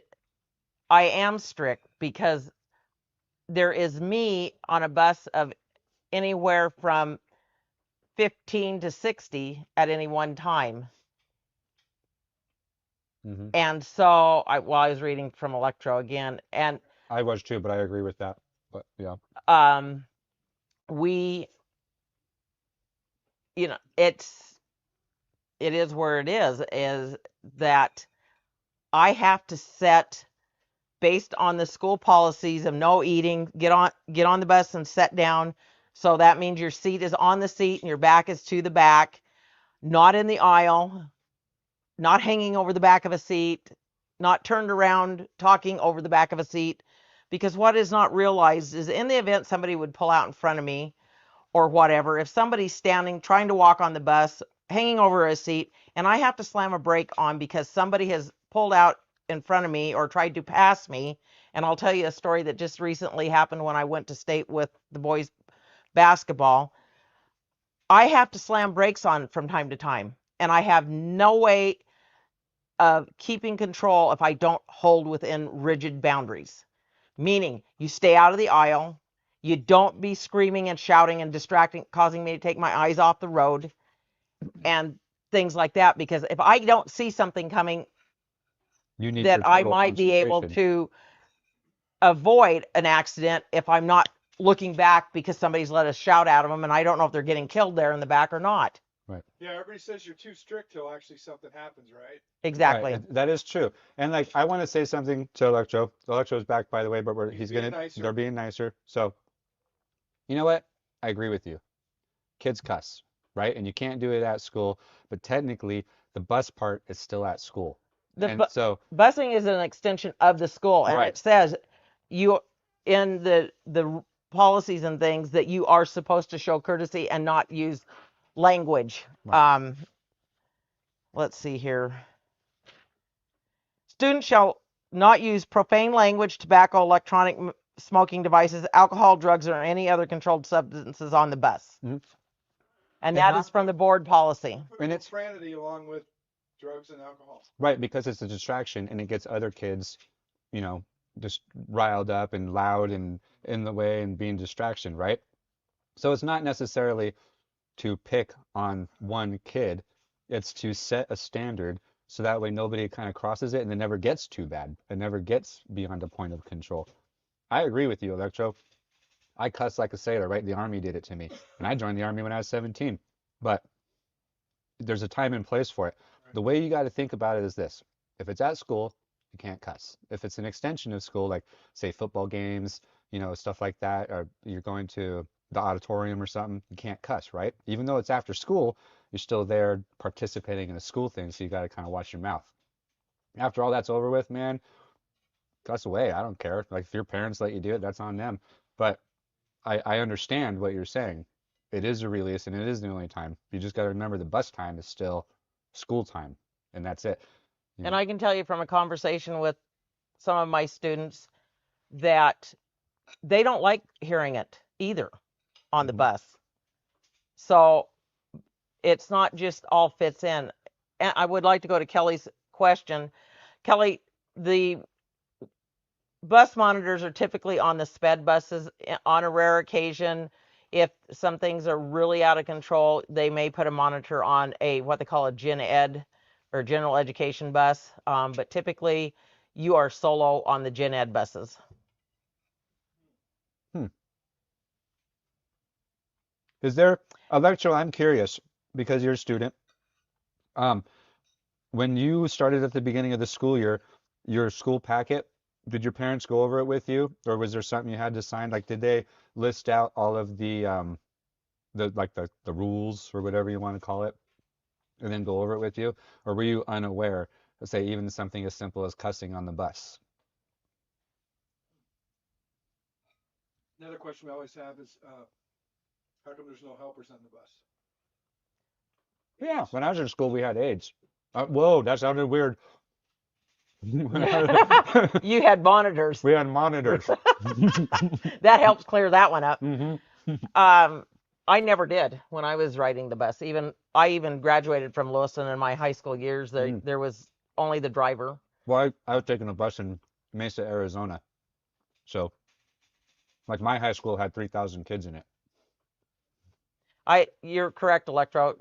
I am strict because there is me on a bus of anywhere from 15 to 60 at any one time. Hmm. And so I was reading from Electro again, and I was too, but I agree with that. But yeah. We, it is where it is that I have to set based on the school policies of no eating, get on the bus and sit down. So that means your seat is on the seat and your back is to the back, not in the aisle, not hanging over the back of a seat, not turned around talking over the back of a seat. Because what is not realized is in the event somebody would pull out in front of me or whatever, if somebody's standing, trying to walk on the bus, hanging over a seat, and I have to slam a brake on because somebody has pulled out in front of me or tried to pass me. And I'll tell you a story that just recently happened when I went to state with the boys basketball. I have to slam brakes on from time to time, and I have no way of keeping control if I don't hold within rigid boundaries. Meaning, you stay out of the aisle, you don't be screaming and shouting and distracting, causing me to take my eyes off the road and things like that. Because if I don't see something coming You need your that I total might be able concentration. to avoid an accident if I'm not looking back because somebody's let us shout at them and I don't know if they're getting killed there in the back or not. Right. Yeah, everybody says you're too strict till actually something happens, right? Exactly. Right. That is true. And like I want to say something to Electro. Electro's back, by the way, but they're being nicer. So you know what? I agree with you. Kids cuss, right? And you can't do it at school, but technically the bus part is still at school. And so busing is an extension of the school, and right. it says you in the policies and things that you are supposed to show courtesy and not use language. Right. Let's see here. Students shall not use profane language, tobacco, electronic smoking devices, alcohol, drugs, or any other controlled substances on the bus. Mhm. And that is from the board policy. And it's profanity along with drugs and alcohol. Right, because it's a distraction and it gets other kids, just riled up and loud and in the way and being distraction, right? So it's not necessarily to pick on one kid, it's to set a standard so that way nobody kind of crosses it and it never gets too bad. It never gets beyond a point of control. I agree with you, Electro. I cuss like a sailor, right? The army did it to me. And I joined the army when I was 17. But there's a time and place for it. The way you got to think about it is this. If it's at school, you can't cuss. If it's an extension of school, like say football games, stuff like that, or you're going to the auditorium or something, you can't cuss, right? Even though it's after school, you're still there participating in a school thing, so you got to kind of watch your mouth. After all that's over with, man, cuss away. I don't care. Like if your parents let you do it, that's on them. But I understand what you're saying. It is a release and it is the only time. You just got to remember the bus time is still school time, and that's it. And I can tell you from a conversation with some of my students, that they don't like hearing it either on the bus. So it's not just all fits in. And I would like to go to Kelly's question. Kelly, the bus monitors are typically on the sped buses. On a rare occasion, if some things are really out of control, they may put a monitor on a what they call a gen ed or general education bus. But typically, you are solo on the gen ed buses. Is there, Electro, I'm curious because you're a student. When you started at the beginning of the school year, your school packet, did your parents go over it with you, or was there something you had to sign? Like, did they list out all of the rules or whatever you want to call it, and then go over it with you, or were you unaware? Let's say even something as simple as cussing on the bus. Another question we always have is, how come there's no helpers on the bus? Yeah, when I was in school, we had aides. Whoa, that sounded weird. You had monitors. We had monitors. That helps clear that one up. Mm-hmm. I never did when I was riding the bus. I even graduated from Lewiston in my high school years. There was only the driver. Well, I was taking a bus in Mesa, Arizona. So, like my high school had 3,000 kids in it. You're correct, Electro.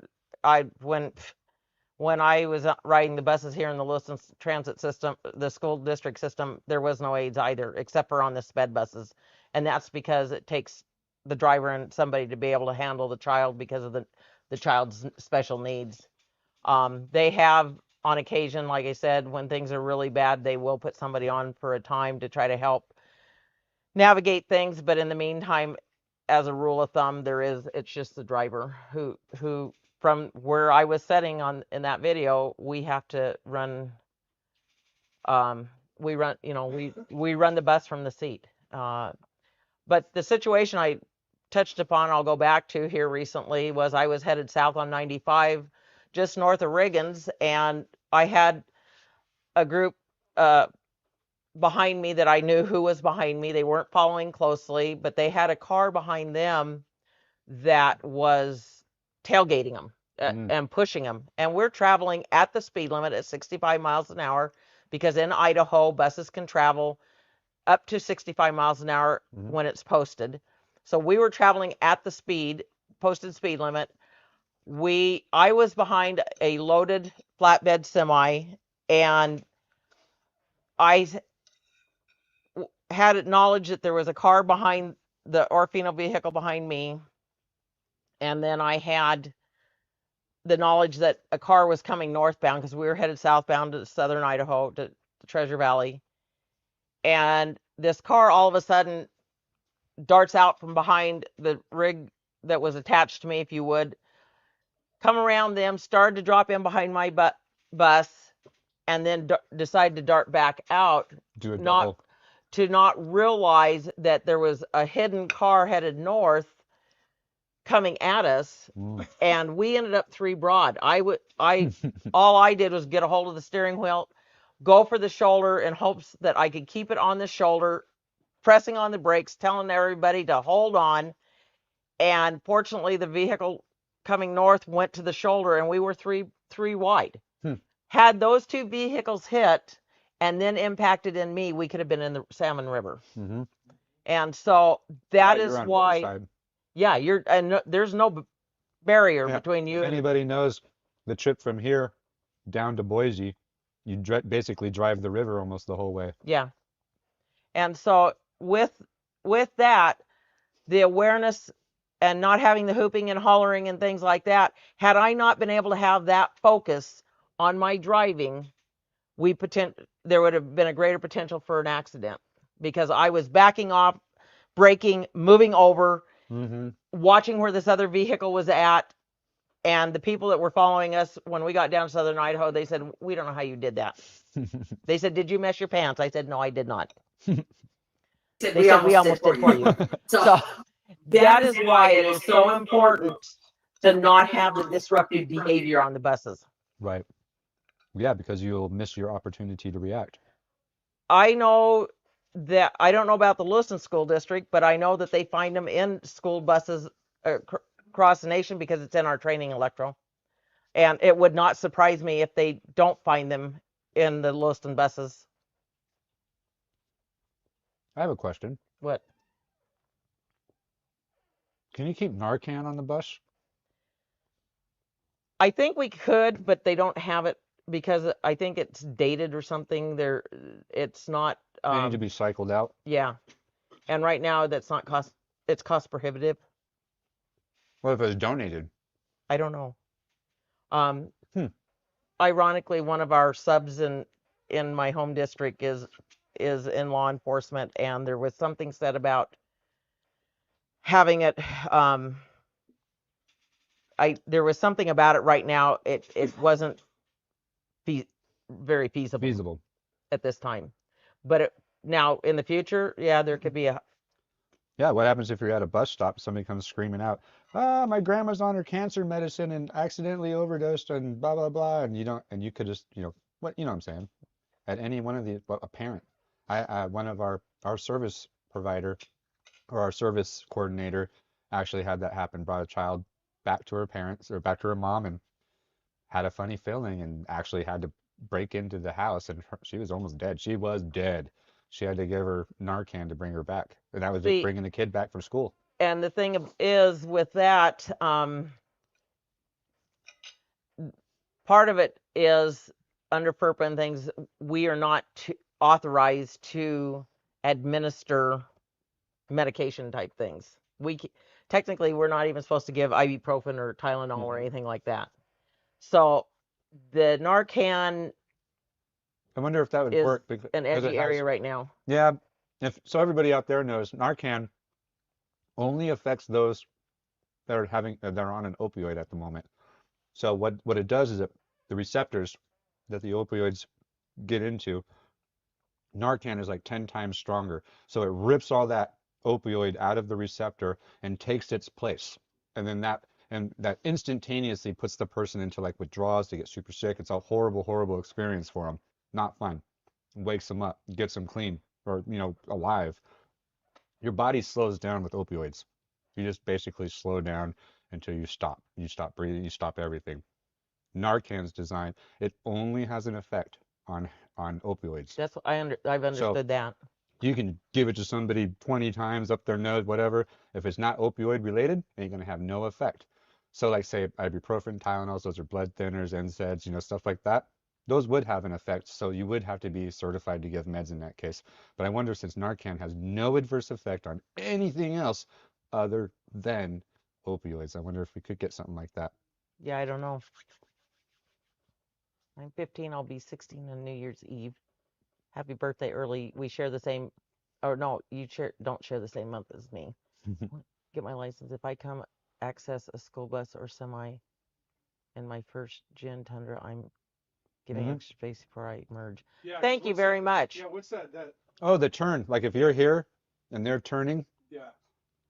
When I was riding the buses here in the Lewiston transit system, the school district system, there was no aides either, except for on the sped buses. And that's because it takes the driver and somebody to be able to handle the child because of the child's special needs. They have, on occasion, like I said, when things are really bad, they will put somebody on for a time to try to help navigate things. But in the meantime, as a rule of thumb, it's just the driver who from where I was sitting in that video, we have to run. We run the bus from the seat. But the situation I touched upon, I'll go back to here recently, was I was headed south on 95, just north of Riggins, and I had a group behind me that I knew who was behind me. They weren't following closely, but they had a car behind them that was tailgating them and pushing them. And we're traveling at the speed limit at 65 miles an hour because in Idaho, buses can travel up to 65 miles an hour when it's posted. So we were traveling at the posted speed limit. I was behind a loaded flatbed semi, and I had knowledge that there was a car behind the Orfino vehicle behind me. And then I had the knowledge that a car was coming northbound because we were headed southbound to southern Idaho to Treasure Valley. And this car all of a sudden darts out from behind the rig that was attached to me, if you would, come around them, started to drop in behind my bus, and then decide to dart back out. To not realize that there was a hidden car headed north coming at us, and we ended up 3 broad. All I did was get a hold of the steering wheel, go for the shoulder in hopes that I could keep it on the shoulder, pressing on the brakes, telling everybody to hold on. And fortunately, the vehicle coming north went to the shoulder, and we were three wide. Had those 2 vehicles hit and then impacted in me, we could have been in the Salmon River. And so that is why. Yeah, there's no barrier between you. If anybody knows the trip from here down to Boise, you basically drive the river almost the whole way. Yeah. And so with that, the awareness and not having the hooping and hollering and things like that, had I not been able to have that focus on my driving, there would have been a greater potential for an accident because I was backing off, braking, moving over, watching where this other vehicle was at. And the people that were following us, when we got down to southern Idaho, they said, "We don't know how you did that." They said, "Did you mess your pants?" I said, "No, I did not." They said, "We almost did for you." So that is why it is so important to not have the disruptive behavior on the buses. Right. Yeah, because you'll miss your opportunity to react. I know that I don't know about the Lewiston School District, but I know that they find them in school buses across the nation because it's in our training, Electro. And it would not surprise me if they don't find them in the Lewiston buses. I have a question. What? Can you keep Narcan on the bus? I think we could, but they don't have it because I think it's dated or something. It's not. They need to be cycled out. Yeah, and right now that's not cost. It's cost prohibitive. What if it was donated? I don't know. Hmm. Ironically, one of our subs in my home district is in law enforcement, and there was something said about having it. There was something about it right now. It wasn't very feasible at this time, but now in the future, yeah, there could be a. Yeah, what happens if you're at a bus stop, somebody comes screaming out, "Ah, my grandma's on her cancer medicine and accidentally overdosed and blah blah blah," and you could just, what I'm saying, at any one of the, well, a parent. One of our service provider or our service coordinator actually had that happen, brought a child back to her parents or back to her mom and had a funny feeling and actually had to break into the house and she was almost dead. She was dead. She had to give her Narcan to bring her back. And that was just bringing the kid back from school. And the thing is with that, part of it is under FERPA and things, we are not authorized to administer medication type things. Technically, we're not even supposed to give ibuprofen or Tylenol or anything like that. So the Narcan I wonder if that would is work an edgy area right now. Yeah. So everybody out there knows Narcan only affects those that are on an opioid at the moment. So what it does is that the receptors that the opioids get into, Narcan is like 10 times stronger. So it rips all that opioid out of the receptor and takes its place. And then that instantaneously puts the person into like withdrawals. They get super sick. It's a horrible, horrible experience for them. Not fun. Wakes them up, gets them clean or, alive. Your body slows down with opioids. You just basically slow down until you stop. You stop breathing, you stop everything. Narcan's design, it only has an effect on opioids. That's what I've understood that. You can give it to somebody 20 times up their nose, whatever. If it's not opioid related, then you're going to have no effect. So like say ibuprofen, Tylenols, those are blood thinners, NSAIDs, stuff like that. Those would have an effect. So you would have to be certified to give meds in that case. But I wonder, since Narcan has no adverse effect on anything else other than opioids, I wonder if we could get something like that. Yeah, I don't know. I'm 15. I'll be 16 on New Year's Eve. Happy birthday early. We share the same, or no, don't share the same month as me. Get my license. If I come access a school bus or semi in my first Gen Tundra, I'm giving extra space before I merge. Yeah, thank you very much. Yeah, what's that? Oh, the turn. Like if you're here and they're turning. Yeah.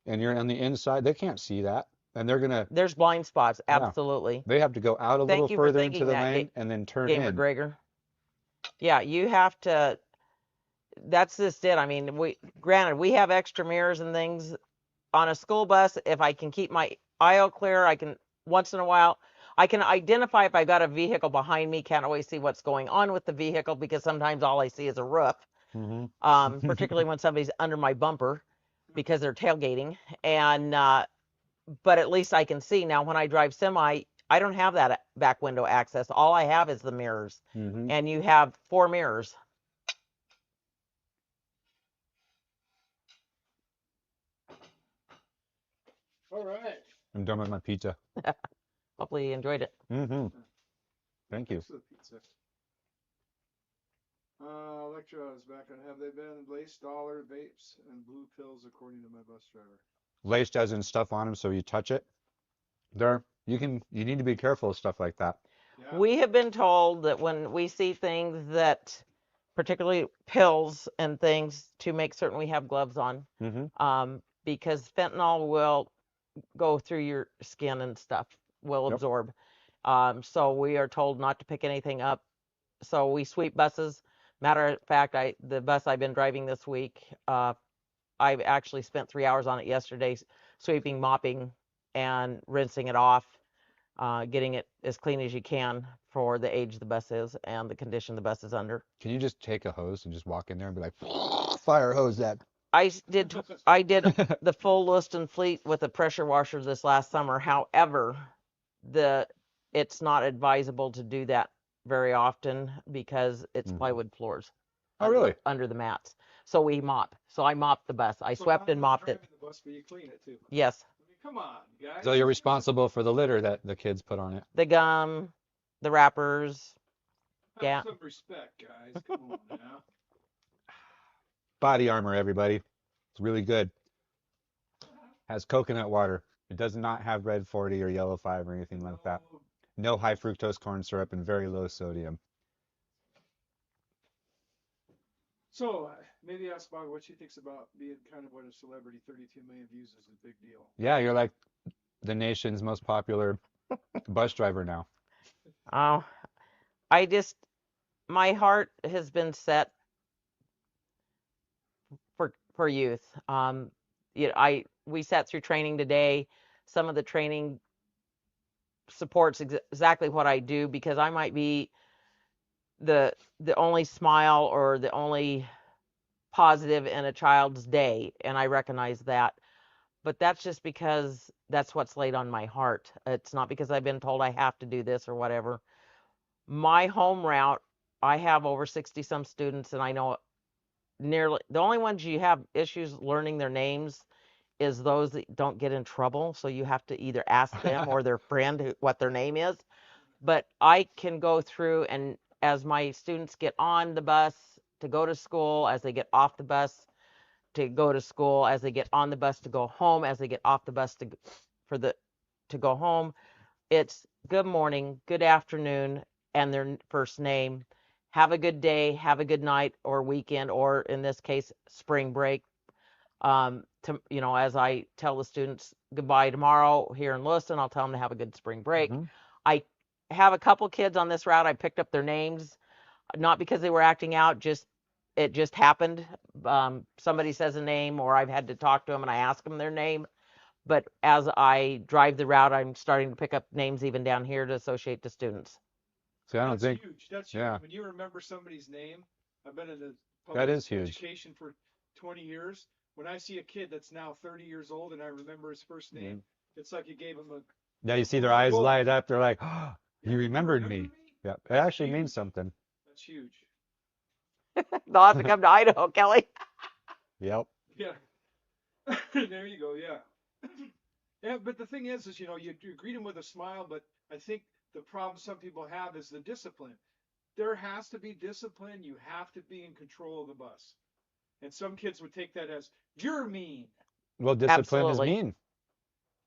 And you're on the inside, they can't see that. And they're gonna. There's blind spots, absolutely. They have to go out a little further into the lane and then turn in. Gregor. Yeah, you have to. That's just it. I mean, granted we have extra mirrors and things on a school bus. If I can keep my aisle clear, I can once in a while. I can identify if I got a vehicle behind me. Can't always see what's going on with the vehicle because sometimes all I see is a roof. Particularly when somebody's under my bumper because they're tailgating, and but at least I can see. Now when I drive semi, I don't have that back window access. All I have is the mirrors, and you have 4 mirrors. All right. I'm done with my pizza. Hopefully you enjoyed it. Thank you. Electro is back on. Have they been laced dollar vapes and blue pills according to my bus driver? Laced as in stuff on them so you touch it. You need to be careful of stuff like that. Yeah. We have been told that when we see things that, particularly pills and things, to make certain we have gloves on, because fentanyl will go through your skin and stuff, will absorb. So we are told not to pick anything up. So we sweep buses. Matter of fact, the bus I've been driving this week, I've actually spent 3 hours on it yesterday, sweeping, mopping, and rinsing it off, getting it as clean as you can for the age the bus is and the condition the bus is under. Can you just take a hose and just walk in there and be like, fire hose that? I did the full Lewiston fleet with a pressure washer this last summer. However, it's not advisable to do that very often because it's plywood floors. Oh, really? Under the mats. So we mop. So I mopped the bus. I swept and mopped it. The bus, but you clean it too. Yes. I mean, come on, guys. So you're responsible for the litter that the kids put on it. The gum, the wrappers. Have some respect, guys. Come on now. Body armor, everybody. It's really good. Has coconut water. It does not have red 40 or yellow 5 or anything like that. No high fructose corn syrup and very low sodium. So maybe ask Bobbi what she thinks about being kind of what a celebrity. 32 million views is a big deal. Yeah, you're like the nation's most popular bus driver now. Oh, my heart has been set for youth. We sat through training today. Some of the training supports exactly what I do because I might be the only smile or the only positive in a child's day, and I recognize that. But that's just because that's what's laid on my heart. It's not because I've been told I have to do this or whatever. My home route, I have over 60 some students, and I know nearly the only ones you have issues learning their names is those that don't get in trouble. So you have to either ask them or their friend what their name is. But I can go through, and as my students get on the bus to go to school, as they get off the bus to go to school, as they get on the bus to go home, as they get off the bus to go home, it's good morning, good afternoon, and their first name. Have a good day, have a good night or weekend, or in this case, spring break. As I tell the students goodbye tomorrow here in Lewiston, I'll tell them to have a good spring break. I have a couple kids on this route. I picked up their names, not because they were acting out, it just happened. Somebody says a name, or I've had to talk to them and I ask them their name. But as I drive the route, I'm starting to pick up names even down here to associate to students. See, That's huge. That's huge. When you remember somebody's name, I've been in the public education for 20 years. When I see a kid that's now 30 years old and I remember his first name, it's like you gave him a... Yeah, you see their eyes light up. They're like, oh, you remembered me. Yeah, it actually means something. That's huge. They'll have to come to Idaho, Kelly. Yep. Yeah. There you go. Yeah. Yeah, but the thing is you greet them with a smile, but I think the problem some people have is the discipline. There has to be discipline. You have to be in control of the bus. And some kids would take that as, you're mean. Well, discipline Absolutely. is mean.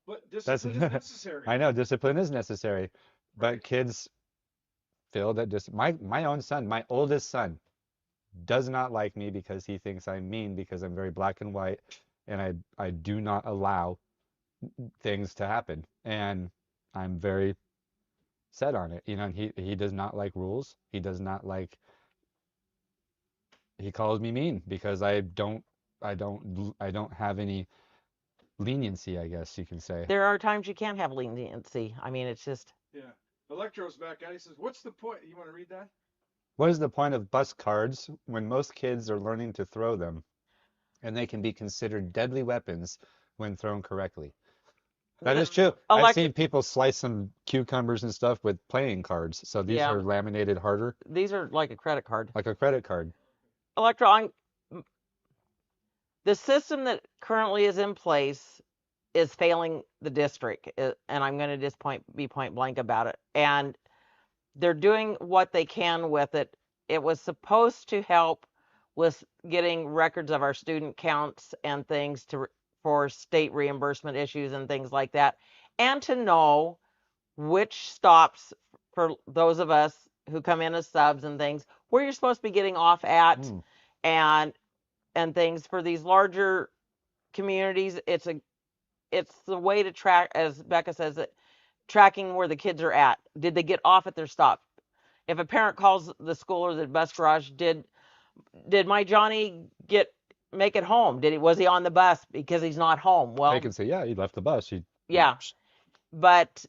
But discipline is necessary. I know, discipline is necessary. But kids feel that my own son, my oldest son, does not like me because he thinks I'm mean because I'm very black and white and I do not allow things to happen. And I'm very set on it. And he does not like rules. He does not like, he calls me mean because I don't have any leniency, I guess you can say. There are times you can't have leniency. I mean, it's just... Yeah. Electro's back out. He says, what's the point? You want to read that? What is the point of bus cards when most kids are learning to throw them and they can be considered deadly weapons when thrown correctly? That is true. I've seen people slice some cucumbers and stuff with playing cards. So these are laminated harder. These are like a credit card. Like a credit card. The system that currently is in place is failing the district, and I'm going to just be point blank about it. And they're doing what they can with it. It was supposed to help with getting records of our student counts and things for state reimbursement issues and things like that, and to know which stops for those of us who come in as subs and things where you're supposed to be getting off at, and things for these larger communities. It's the way to track, as Becca says, tracking where the kids are at. Did they get off at their stop? If a parent calls the school or the bus garage, did Did my Johnny make it home? Was he on the bus because he's not home? Well, They can say, yeah, he left the bus. yeah, but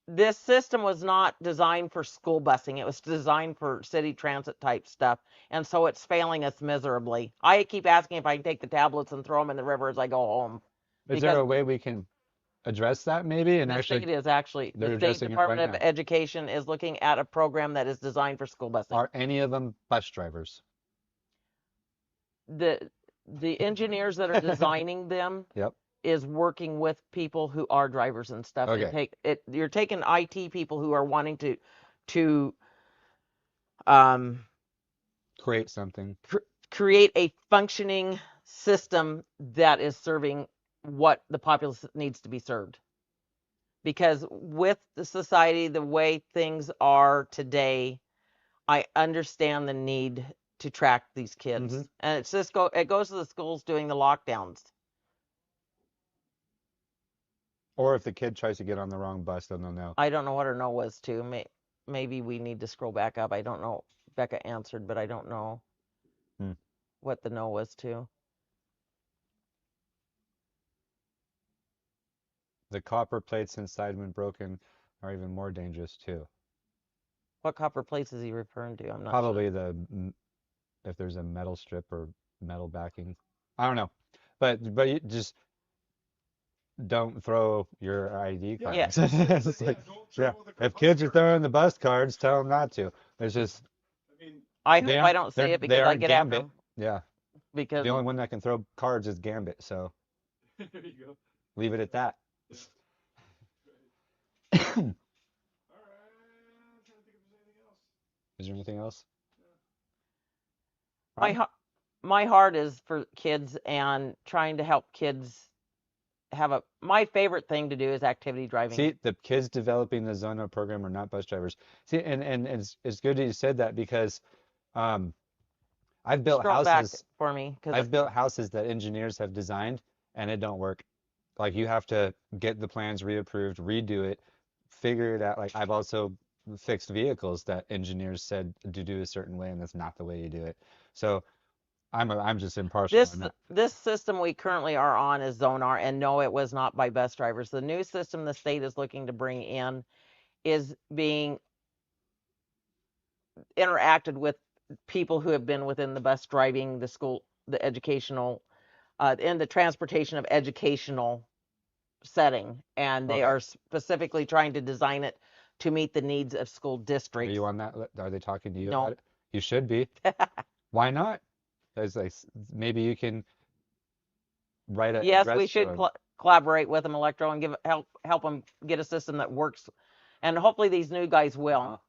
this system was not designed for school busing. It was designed for city transit type stuff. And so it's failing us miserably. I keep asking if I can take the tablets and throw them in the river as I go home. Is there a way we can address that maybe? And the actually, state is actually, they're the State addressing it Department right of now. Education is looking at a program that is designed for school busing. Are any of them bus drivers? The engineers that are designing them Yep. is working with people who are drivers and stuff. Okay. You're taking IT people who are wanting to Create something. create a functioning system that is serving what the populace needs to be served. Because with the society, the way things are today, I understand the need to track these kids. Mhm. And it goes to the schools doing the lockdowns. Or if the kid tries to get on the wrong bus, then they'll know. I don't know what her no was to. Maybe we need to scroll back up. I don't know. Becca answered, but I don't know what the no was to. The copper plates inside, when broken, are even more dangerous too. What copper plates is he referring to? I'm not Probably sure. if there's a metal strip or metal backing. I don't know. But you just don't throw your ID cards. Yeah. It's like, yeah. If kids are throwing the bus cards, tell them not to. It's just I hope I don't see it they because I aren't get after Gambit. them. Yeah. Because The only one that can throw cards is Gambit, so There you go. leave it at that. All right. I'm trying to think if there's anything else. Is there anything else? my heart is for kids and trying to help kids have my favorite thing to do is activity driving. See, the kids developing the Zono program are not bus drivers. See, and it's good that you said that because I've built Scroll back houses. for me, I've built houses that engineers have designed and it don't work. Like you have to get the plans reapproved, redo it, figure it out. Like I've also fixed vehicles that engineers said to do a certain way and that's not the way you do it. So I'm just impartial on that. This system we currently are on is Zonar, and no, it was not by bus drivers. The new system the state is looking to bring in is being interacted with people who have been within the bus driving, the school, the educational, in the transportation of educational setting, and they are specifically trying to design it to meet the needs of school Are districts. you on that? Are they talking to you No. about it? You should be. Why not? There's like maybe you can write a Yes, address we to should them. collaborate with them, Electro, and help them get a system that works, and hopefully these new guys will.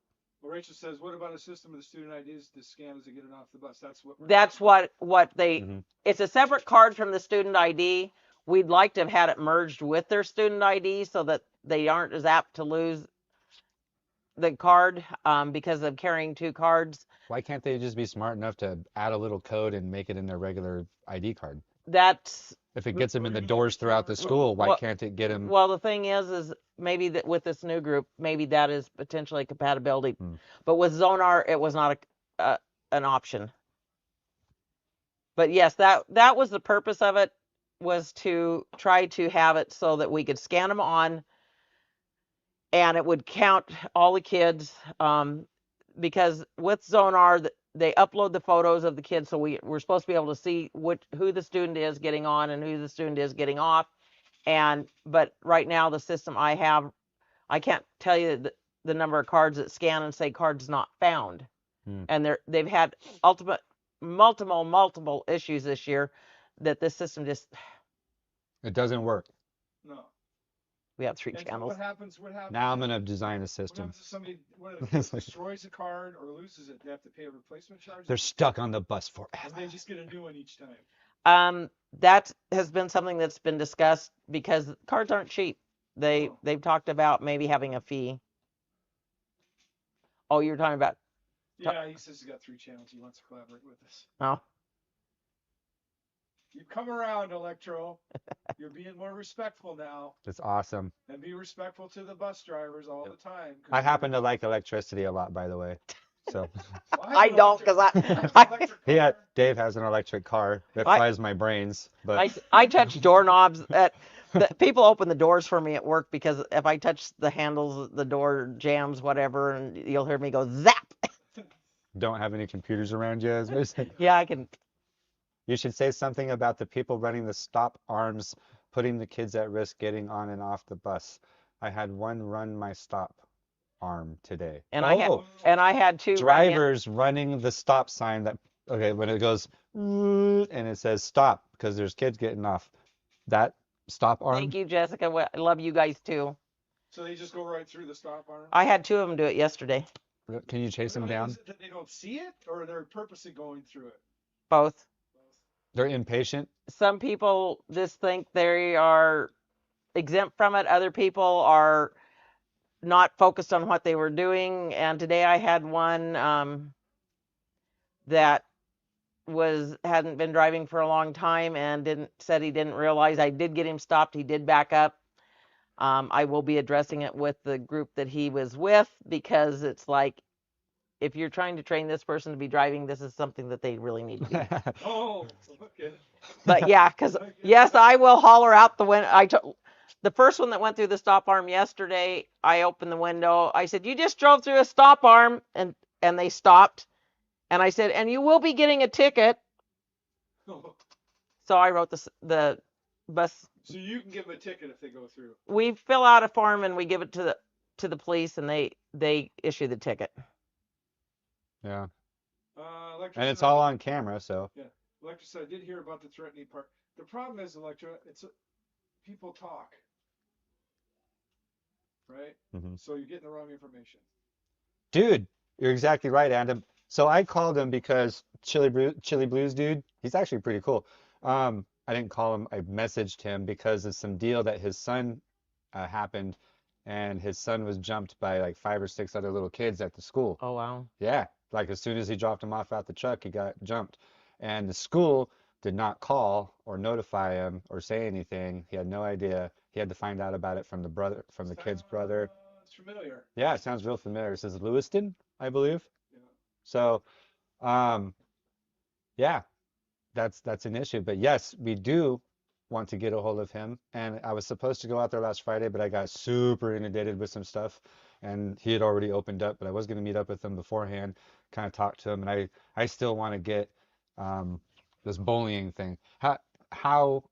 Well, Rachel says, what about a system with the student IDs to scan as they get it off the bus? That's what they. Mhm. It's a separate card from the student ID. We'd like to have had it merged with their student ID so that they aren't as apt to lose the card because of carrying two cards. Why can't they just be smart enough to add a little code and make it in their regular ID card? That's If it gets them in the doors throughout the school, why can't it get them? well, the thing is maybe that with this new group, maybe that is potentially compatibility. But with Zonar, it was not an option. But yes, that was the purpose of it, was to try to have it so that we could scan them on and it would count all the kids, because with Zonar, they upload the photos of the kids, so we're supposed to be able to see who the student is getting on and who the student is getting off. But right now, the system I have, I can't tell you the number of cards that scan and say cards not found. And they've had multiple issues this year that this system just. It doesn't work. No. We have three And so channels. what happens? Now I'm gonna design a What system. happens if somebody destroys a card or loses it? They have to pay a replacement charge? They're stuck on the bus Or forever. they just get a new one each time? That has been something that's been discussed because cards aren't cheap. They've talked about maybe having a fee. Oh, you're talking about. Yeah, he says he's got 3 channels. He wants to collaborate with us. Oh. You've come around, Electro. You're being more respectful now. That's awesome. And be respectful to the bus drivers all the time. I happen to like electricity a lot, by the way. So I don't, because Dave has an electric car that I- fries my brains, but I touch doorknobs. People open the doors for me at work because if I touch the handles, the door jams, whatever, and you'll hear me go zap. don't have any computers around you. As we say. Yeah, I can. You should say something about the people running the stop arms, putting the kids at risk getting on and off the bus. I had one run my stop arm today. And Oh, I had two drivers running the stop sign that, okay, when it goes and it says stop because there's kids getting off. That stop arm. Thank you, Jessica. I love you guys too. So they just go right through the stop arm? I had two of them do it yesterday. Can you chase them down? Is it that they don't see it, or they're purposely going through it? Both. They're impatient. Some people just think they are exempt from it. Other people are not focused on what they were doing. And today I had one that hadn't been driving for a long time and said he didn't realize. I did get him stopped. He did back up. I will be addressing it with the group that he was with, because it's like, if you're trying to train this person to be driving, this is something that they really need to be. Oh, okay. But yeah, because yes, I will holler out the window. The first one that went through the stop arm yesterday, I opened the window. I said, "You just drove through a stop arm," and they stopped. And I said, "And you will be getting a ticket." So I wrote the bus. So you can give them a ticket if they go through. We fill out a form and we give it to the police, and they issue the ticket. Yeah. Electra, And it's all on camera, so. Yeah. Electra, I did hear about the threatening part. The problem is, Electra, people talk. Right? Mm-hmm. So you're getting the wrong information. Dude, you're exactly right, Adam. So I called him because Chili Blues dude, he's actually pretty cool. I didn't call him, I messaged him because of some deal that his son happened, and his son was jumped by like 5 or 6 other little kids at the school. Oh, wow. Yeah, like as soon as he dropped him off at the truck, he got jumped. And the school did not call or notify him or say anything. He had no idea. He had to find out about it from the kid's brother. It's familiar. Yeah, it sounds real familiar. It says Lewiston, I believe. Yeah. So, yeah, that's an issue. But yes, we do want to get a hold of him. And I was supposed to go out there last Friday, but I got super inundated with some stuff. And he had already opened up, but I was going to meet up with him beforehand, kind of talk to him. And I still want to get this bullying thing. How,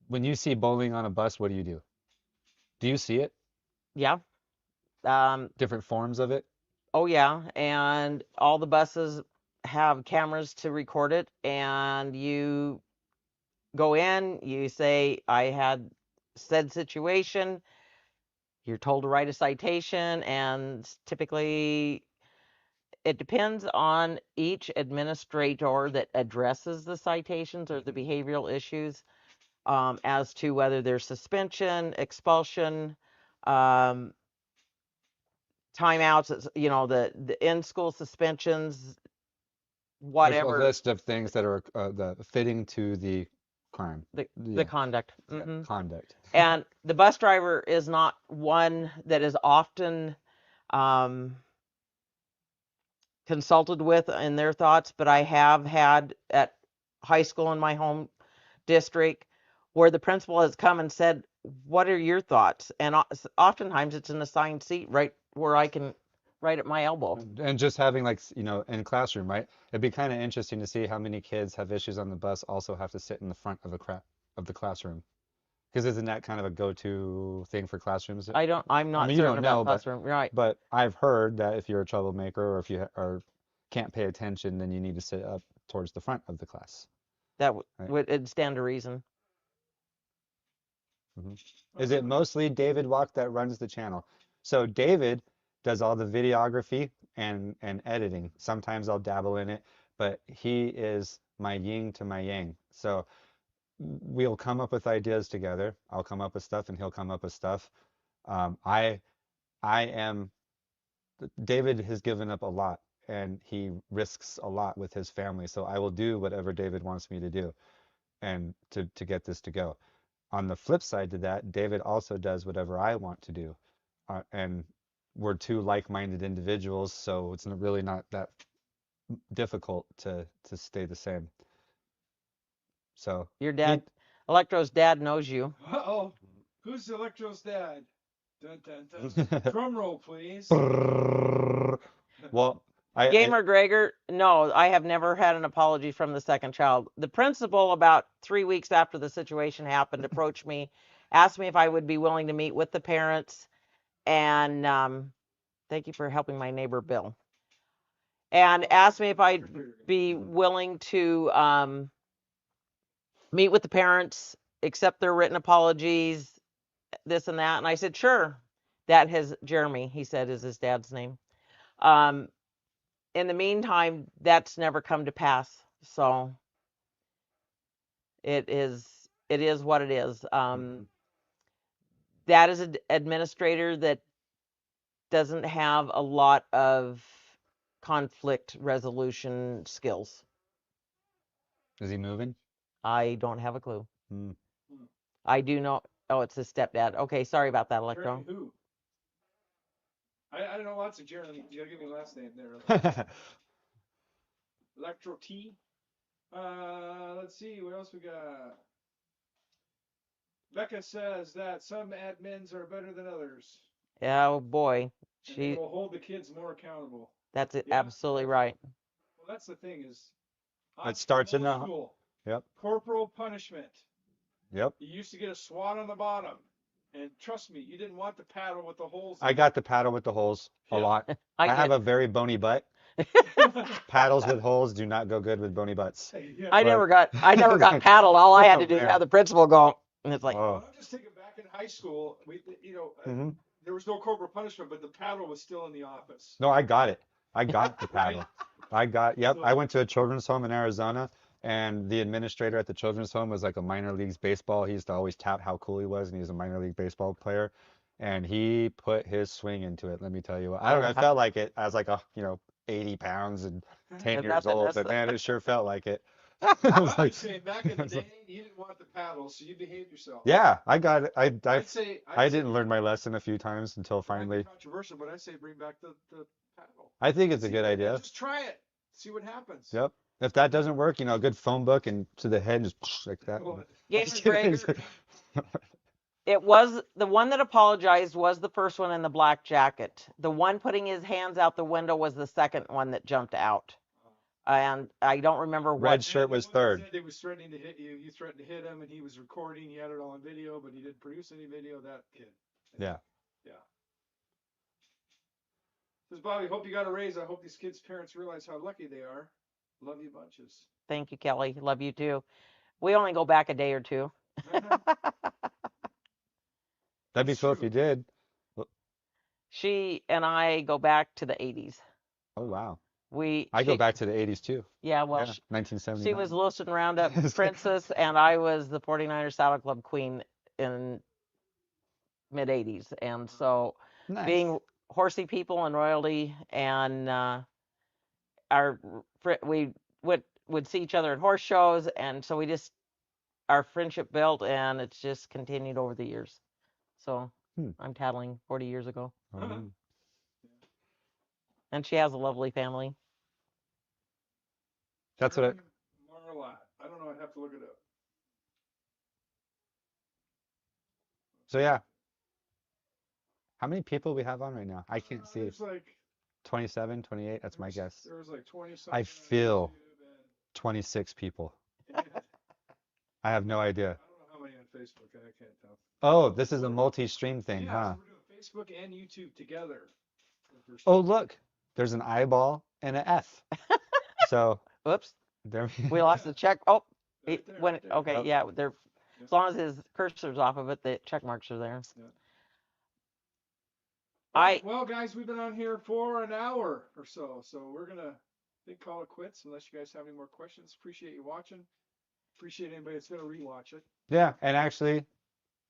when you see bullying on a bus, what do you do? Do you see it? Yeah. Different forms of it? Oh, yeah. And all the buses have cameras to record it. And you go in, you say, "I had said situation." You're told to write a citation, and typically it depends on each administrator that addresses the citations or the behavioral issues, as to whether there's suspension, expulsion, timeouts, the in-school suspensions, There's a whatever, list of things that are fitting to the crime. the Yeah. conduct. Yeah, Mhm. conduct. And the bus driver is not one that is often consulted with in their thoughts, but I have had at high school in my home district where the principal has come and said, "What are your thoughts?" And oftentimes it's an assigned seat right where I can, right at my elbow. And just having like, in classroom, right? It'd be kind of interesting to see how many kids have issues on the bus also have to sit in the front of the classroom. Because isn't that kind of a go-to thing for classrooms? I'm not I mean, you certain don't about know, classroom, right? but I've heard that if you're a troublemaker or if you can't pay attention, then you need to sit up towards the front of the class. That Right. would stand to reason. Is it mostly David Walk that runs the channel? So David does all the videography and editing. Sometimes I'll dabble in it, but he is my yin to my yang. So we'll come up with ideas together. I'll come up with stuff and he'll come up with stuff. I am, David has given up a lot and he risks a lot with his family. So I will do whatever David wants me to do and to get this to go. On the flip side to that, David also does whatever I want to do. And we're two like-minded individuals, so it's really not that difficult to stay the same. So Your he dad, Electro's dad knows you. Uh-oh. Who's Electro's dad? Dun, dun, dun. Drum roll, please. well, I Gamer Gregor, no, I have never had an apology from the second child. The principal, about 3 weeks after the situation happened, approached me, asked me if I would be willing to meet with the parents, and thank you for helping my neighbor Bill, and asked me if I'd be willing to meet with the parents, accept their written apologies, this and that. And I said, sure. That has Jeremy, he said, is his dad's name. In the meantime, that's never come to pass. So it is what it is. That is an administrator that doesn't have a lot of conflict resolution skills. Is he moving? I don't have a clue. Hmm. I do know. Oh, it's his stepdad. Okay, sorry about that, Electro. Jeremy who? I don't know lots of Jeremy. You gotta give me the last name there. Electro T. Let's see, what else we got? Becca says that some admins are better than others. Oh boy, And they will hold the kids more accountable. that's it, absolutely right. Well, that's the thing is, It starts in the school. Yep. Corporal punishment. Yep. You used to get a swat on the bottom, and trust me, you didn't want the paddle with the holes. I got the paddle with the holes a lot. I have did. a very bony butt. Paddles with holes do not go good with bony butts. I never got paddled. All I had to do is Man. have the principal go, and it's like, Oh. I'm just thinking back in high school. Mhm. There was no corporal punishment, but the paddle was still in the office. No, I got it. I got the paddle. Yep. So- I went to a children's home in Arizona, and the administrator at the children's home was like a minor leagues baseball. He used to always tout how cool he was, and he was a minor league baseball player. And he put his swing into it. Let me tell you what. I don't know. I felt like it. I was like, 80 pounds and 10 years old, but man, it sure felt like it. I'm saying back in the day, you didn't want the paddle, so you behaved yourself. Yeah, I got it. I'd say I didn't learn my lesson a few times until finally. Controversial, but I'd say bring back the paddle. I think it's a good idea. Just try it. See what happens. Yep. If that doesn't work, a good phone book and to the head, just like that. Gamer Gregor, it was the one that apologized was the first one in the black jacket. The one putting his hands out the window was the second one that jumped out. And I don't remember what. Red shirt was third. He was threatening to hit you. You threatened to hit him, and he was recording. He had it all on video, but he didn't produce any video. That kid. Yeah. Yeah. Says Bobby, hope you got a raise. I hope these kids' parents realize how lucky they are. Love you bunches. Thank you, Kelly. Love you too. We only go back a day or two. That'd be cool if you did. She and I go back to the 80s. Oh, wow. I go back to the 80s too. Yeah, well, Yeah, 1979. she was Lewiston Roundup princess, and I was the 49er Saddle Club queen in mid 80s. And so Nice. being horsey people and royalty, and we would see each other at horse shows, and so our friendship built, and it's just continued over the years. So I'm tattling 40 years ago. And she has a lovely family. That's what Marla. I don't know. I'd have to look it up. So yeah. How many people we have on right now? I can't see. There's like 27, 28. That's my guess. There was like 20 something. I feel 26 people. I have no idea. I don't know how many on Facebook. I can't tell. Oh, this is a multi-stream thing, huh? So we're doing Facebook and YouTube together. Oh, look. There's an eyeball and an F. So, oops. There we lost the check. Oh, right there, when right there. okay, yeah, they're as long as his cursor's off of it, the check marks are there. Yeah. Well, guys, we've been on here for an hour or so, so we're gonna call it quits unless you guys have any more questions. Appreciate you watching. Appreciate anybody that's gonna rewatch it. Yeah, and actually,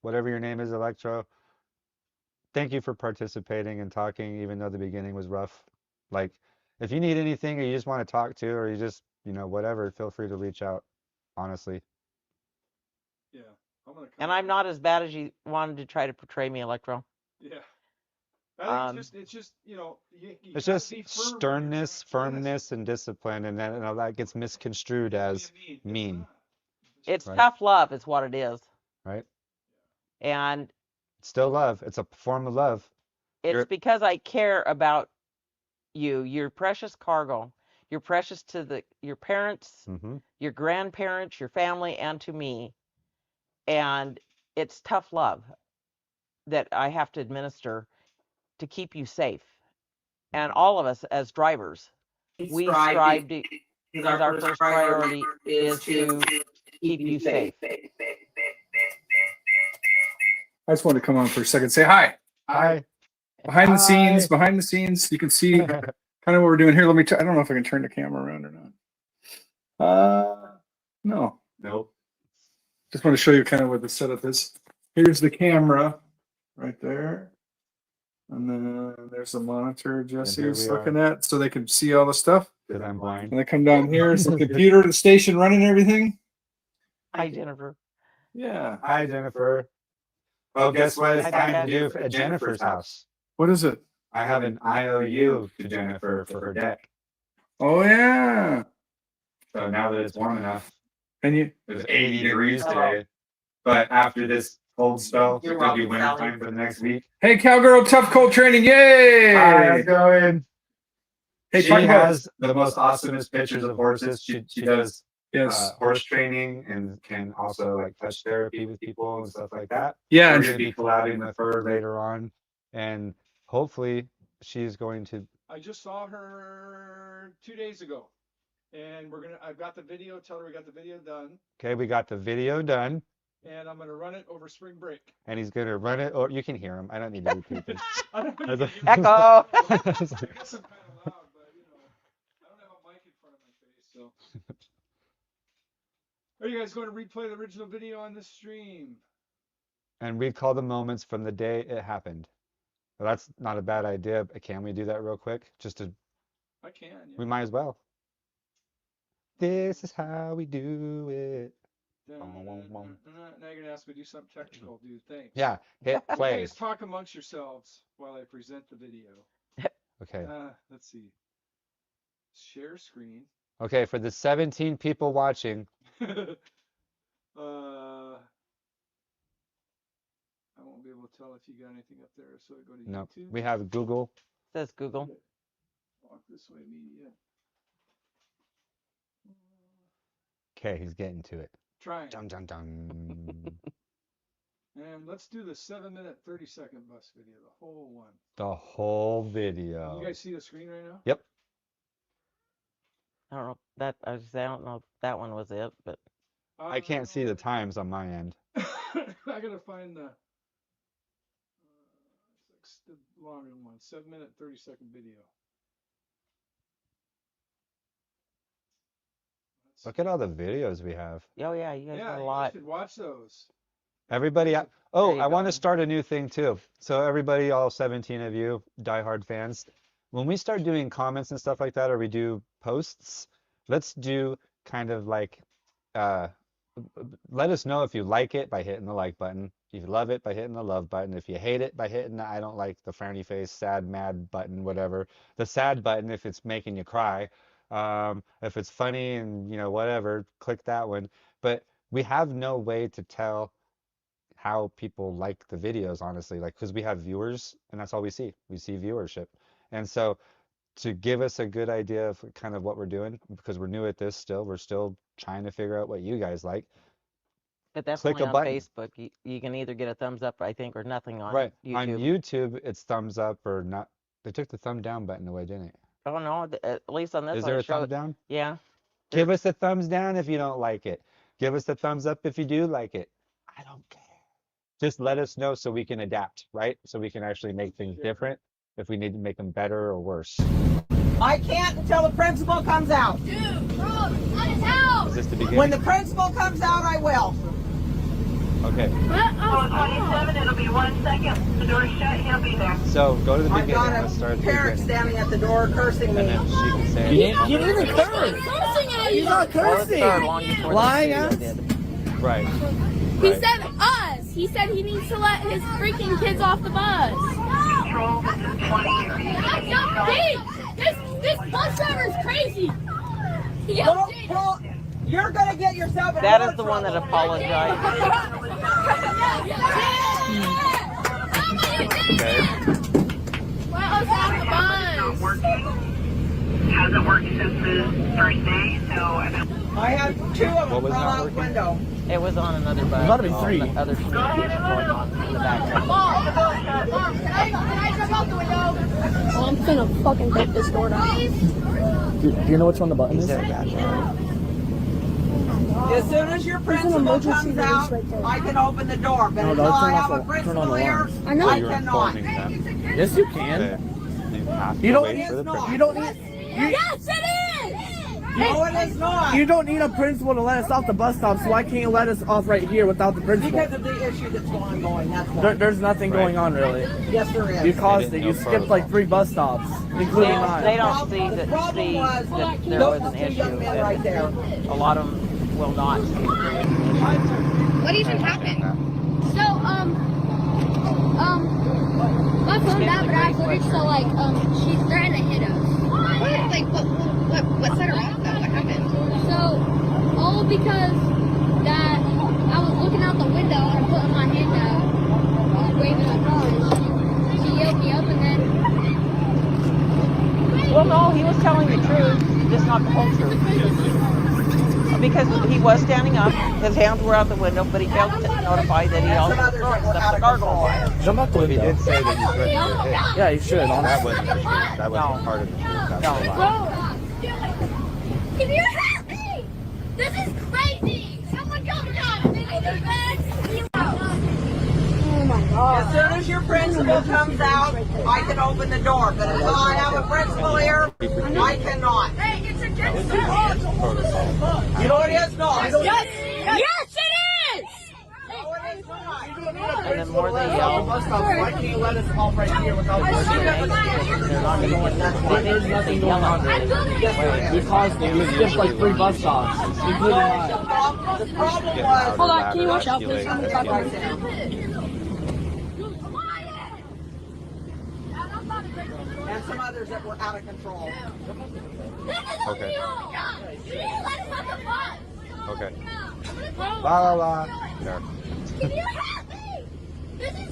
whatever your name is, Electro, thank you for participating and talking, even though the beginning was rough. Like, if you need anything or you just want to talk to, or you just, whatever, feel free to reach out, honestly. Yeah. And I'm not as bad as you wanted to try to portray me, Electro. Yeah. I think it's just you know, you It's gotta just be firm when you're sternness, trying- firmness, and discipline, and then that gets misconstrued as It's mean, not. It's Right. tough love, is what it is. right? And It's still love. It's a form of love. it's You're- because I care about you. You're precious cargo. You're precious to your parents, hmm your grandparents, your family, and to me. And it's tough love that I have to administer to keep you safe. And all of us as drivers, we strive to, because our first priority is to keep you safe. I just wanted to come on for a second. Say hi. Hi. Behind the scenes, Hi. behind the scenes, you can see kind of what we're doing here. Let me. I don't know if I can turn the camera around or not. No. Nope. Just want to show you kind of what the setup is. Here's the camera, right there, and then there's the monitor Jesse's we are. looking at, so they can see all the stuff. Because I'm blind. And they come down here. It's the computer, the station running everything. Hi, Jennifer. Yeah. Hi, Jennifer. Well, guess what it's Hi, time Becca. to do at Jennifer's house? What is it? I have an IOU to Jennifer for her deck. Oh yeah. So now that it's warm enough, And you. it was 80 degrees today. But after this cold spell, it's going to be winter time for the next week. Hey, cowgirl, tough cold training. Yay! Hi, how's it going? Hey, She talk about. has the most awesomest pictures of horses. She does Yes. horse training and can also like touch therapy with people and stuff like that. Yeah. We're And going to be collabing with her later on, and hopefully she's going to. I just saw her 2 days ago, and I've got the video. Tell her we got the video done, Okay, we got the video done, and I'm gonna run it over spring break. and he's going to run it. Or you can hear him. I don't need to repeat this. I don't I was like- Echo. I guess I'm kind of loud, but you know, I don't have a mic in front of my face, so. Are you guys going to replay the original video on this stream? And recall the moments from the day it happened. Well, that's not a bad idea. Can we do that real quick? Just to, I can. we Yeah. might as well. This is how we do it. Now you're gonna ask me to do something technical, dude. Thanks. Yeah, hit You play. guys talk amongst yourselves while I present the video. Okay. Let's see. Share screen. Okay, for the 17 people watching, I won't be able to tell if you got anything up there, so I go to no, YouTube. we have Google. Says Google. Walk this way, media. Okay, he's getting to it. Trying. Dun dun dun. And let's do the 7-minute 30-second bus video, the whole one. The whole video. You guys see the screen right now? Yep. I don't know that I don't know if that one was it, but I can't see the times on my end. I gotta find the longer one. 7-minute 30-second video. Look at all the videos we have. oh yeah, you guys Yeah, got a you lot. should watch those. Everybody, There oh, you I want go. to start a new thing too. So everybody, all 17 of you, diehard fans, when we start doing comments and stuff like that, or we do posts, let's do kind of like, let us know if you like it by hitting the like button. If you love it by hitting the love button. If you hate it by hitting the I don't like the frowny face, sad, mad button, whatever. The sad button if it's making you cry. If it's funny and whatever, click that one. But we have no way to tell how people like the videos, honestly, like because we have viewers and that's all we see. We see viewership. And so to give us a good idea of kind of what we're doing, because we're new at this still, we're still trying to figure out what you guys like. But that's Click only a on button. Facebook. You can either get a thumbs up, I think, or nothing on Right. YouTube. On YouTube, it's thumbs up or not. They took the thumb down button away, didn't it? Oh no, at least on this Is one there it a thumb showed. down? Yeah. Give us a thumbs down if you don't like it. Give us a thumbs up if you do like it. I don't care. Just let us know so we can adapt, right? So we can actually make things different if we need to make them better or worse. I can't until the principal comes out. Dude, bro, at his house. Is this the When beginning? the principal comes out, I will. Okay. Oh, 27, it'll be 1 second. The door's shut, he'll be there. So go to the I've beginning. got Let's start a at the parent beginning. standing at the door cursing And me. then she can say, You didn't even curse. Cursing at He's you. not Well, it started cursing. long before Lying this ass. video did. right. He Right. said us. He said he needs to let his freaking kids off the bus. patrol. This is 20. Are you gonna keep going? This bus driver is crazy. You're gonna get yourself in That more is the one that trouble. apologized. Okay. Well, it's on the bus. Working. Hasn't worked since the first day, so I had two of What them was fall not out working? window. It was on another bus. There's gotta be three. The other communication going on in the background. Mom, can I jump out the window? Oh, I'm gonna fucking break this door down. Do you know which one the button is? As soon as your principal comes out, I can open the door. But No, until don't I turn have off a the- principal turn on the here, alarm. I know. I You're cannot. informing them. Yes, you Okay. can. You have to You don't wait need- for the no. principal. You don't need. Yes, it is! No, it is not. You don't need a principal to let us off the bus stop, so why can't you let us off right here without the principal? Because of the issue that's ongoing, that's why. There's nothing going on really. Yes, there is. You caused They it. didn't You know skipped like 3 bus stops, including They mine. don't see The that problem was there was those an two issue. young men right there. A lot of them will not see it. What do you think happened? So, my phone died, but I footage, so, like, she's threatened to hit us. Like, what set her off though? What happened? So, all because that I was looking out the window and putting my hand out, waving at her, and she yelled me up, and then, Well, no, he was telling the truth, just not the whole truth. Because he was standing up, his hands were out the window, but he failed to notify that he also was throwing stuff at the gargoyle wire. Jump out the He window. did say that you threatened to hit. Yeah, you should. That Honestly. wasn't the truth. That wasn't No. part of the truth. That's No. a lie. can you help me? This is crazy! Someone come down! Oh my god. As soon as your principal comes out, I can open the door. But until I have a principal here, I cannot. Hey, it's against It's against protocol. You know it is not. Yes, it is! No, it is not. And the more they Off the yell, bus stop, so why can't you let us off right here without the principal? they're not going to There's nothing going on really. You caused it. You skipped like 3 bus stops, including mine. The problem Get was, louder, Hold on, can you watch out, louder, please? escalate, right escalate. there. And some others that were out of control. Okay. Okay. La la la. No.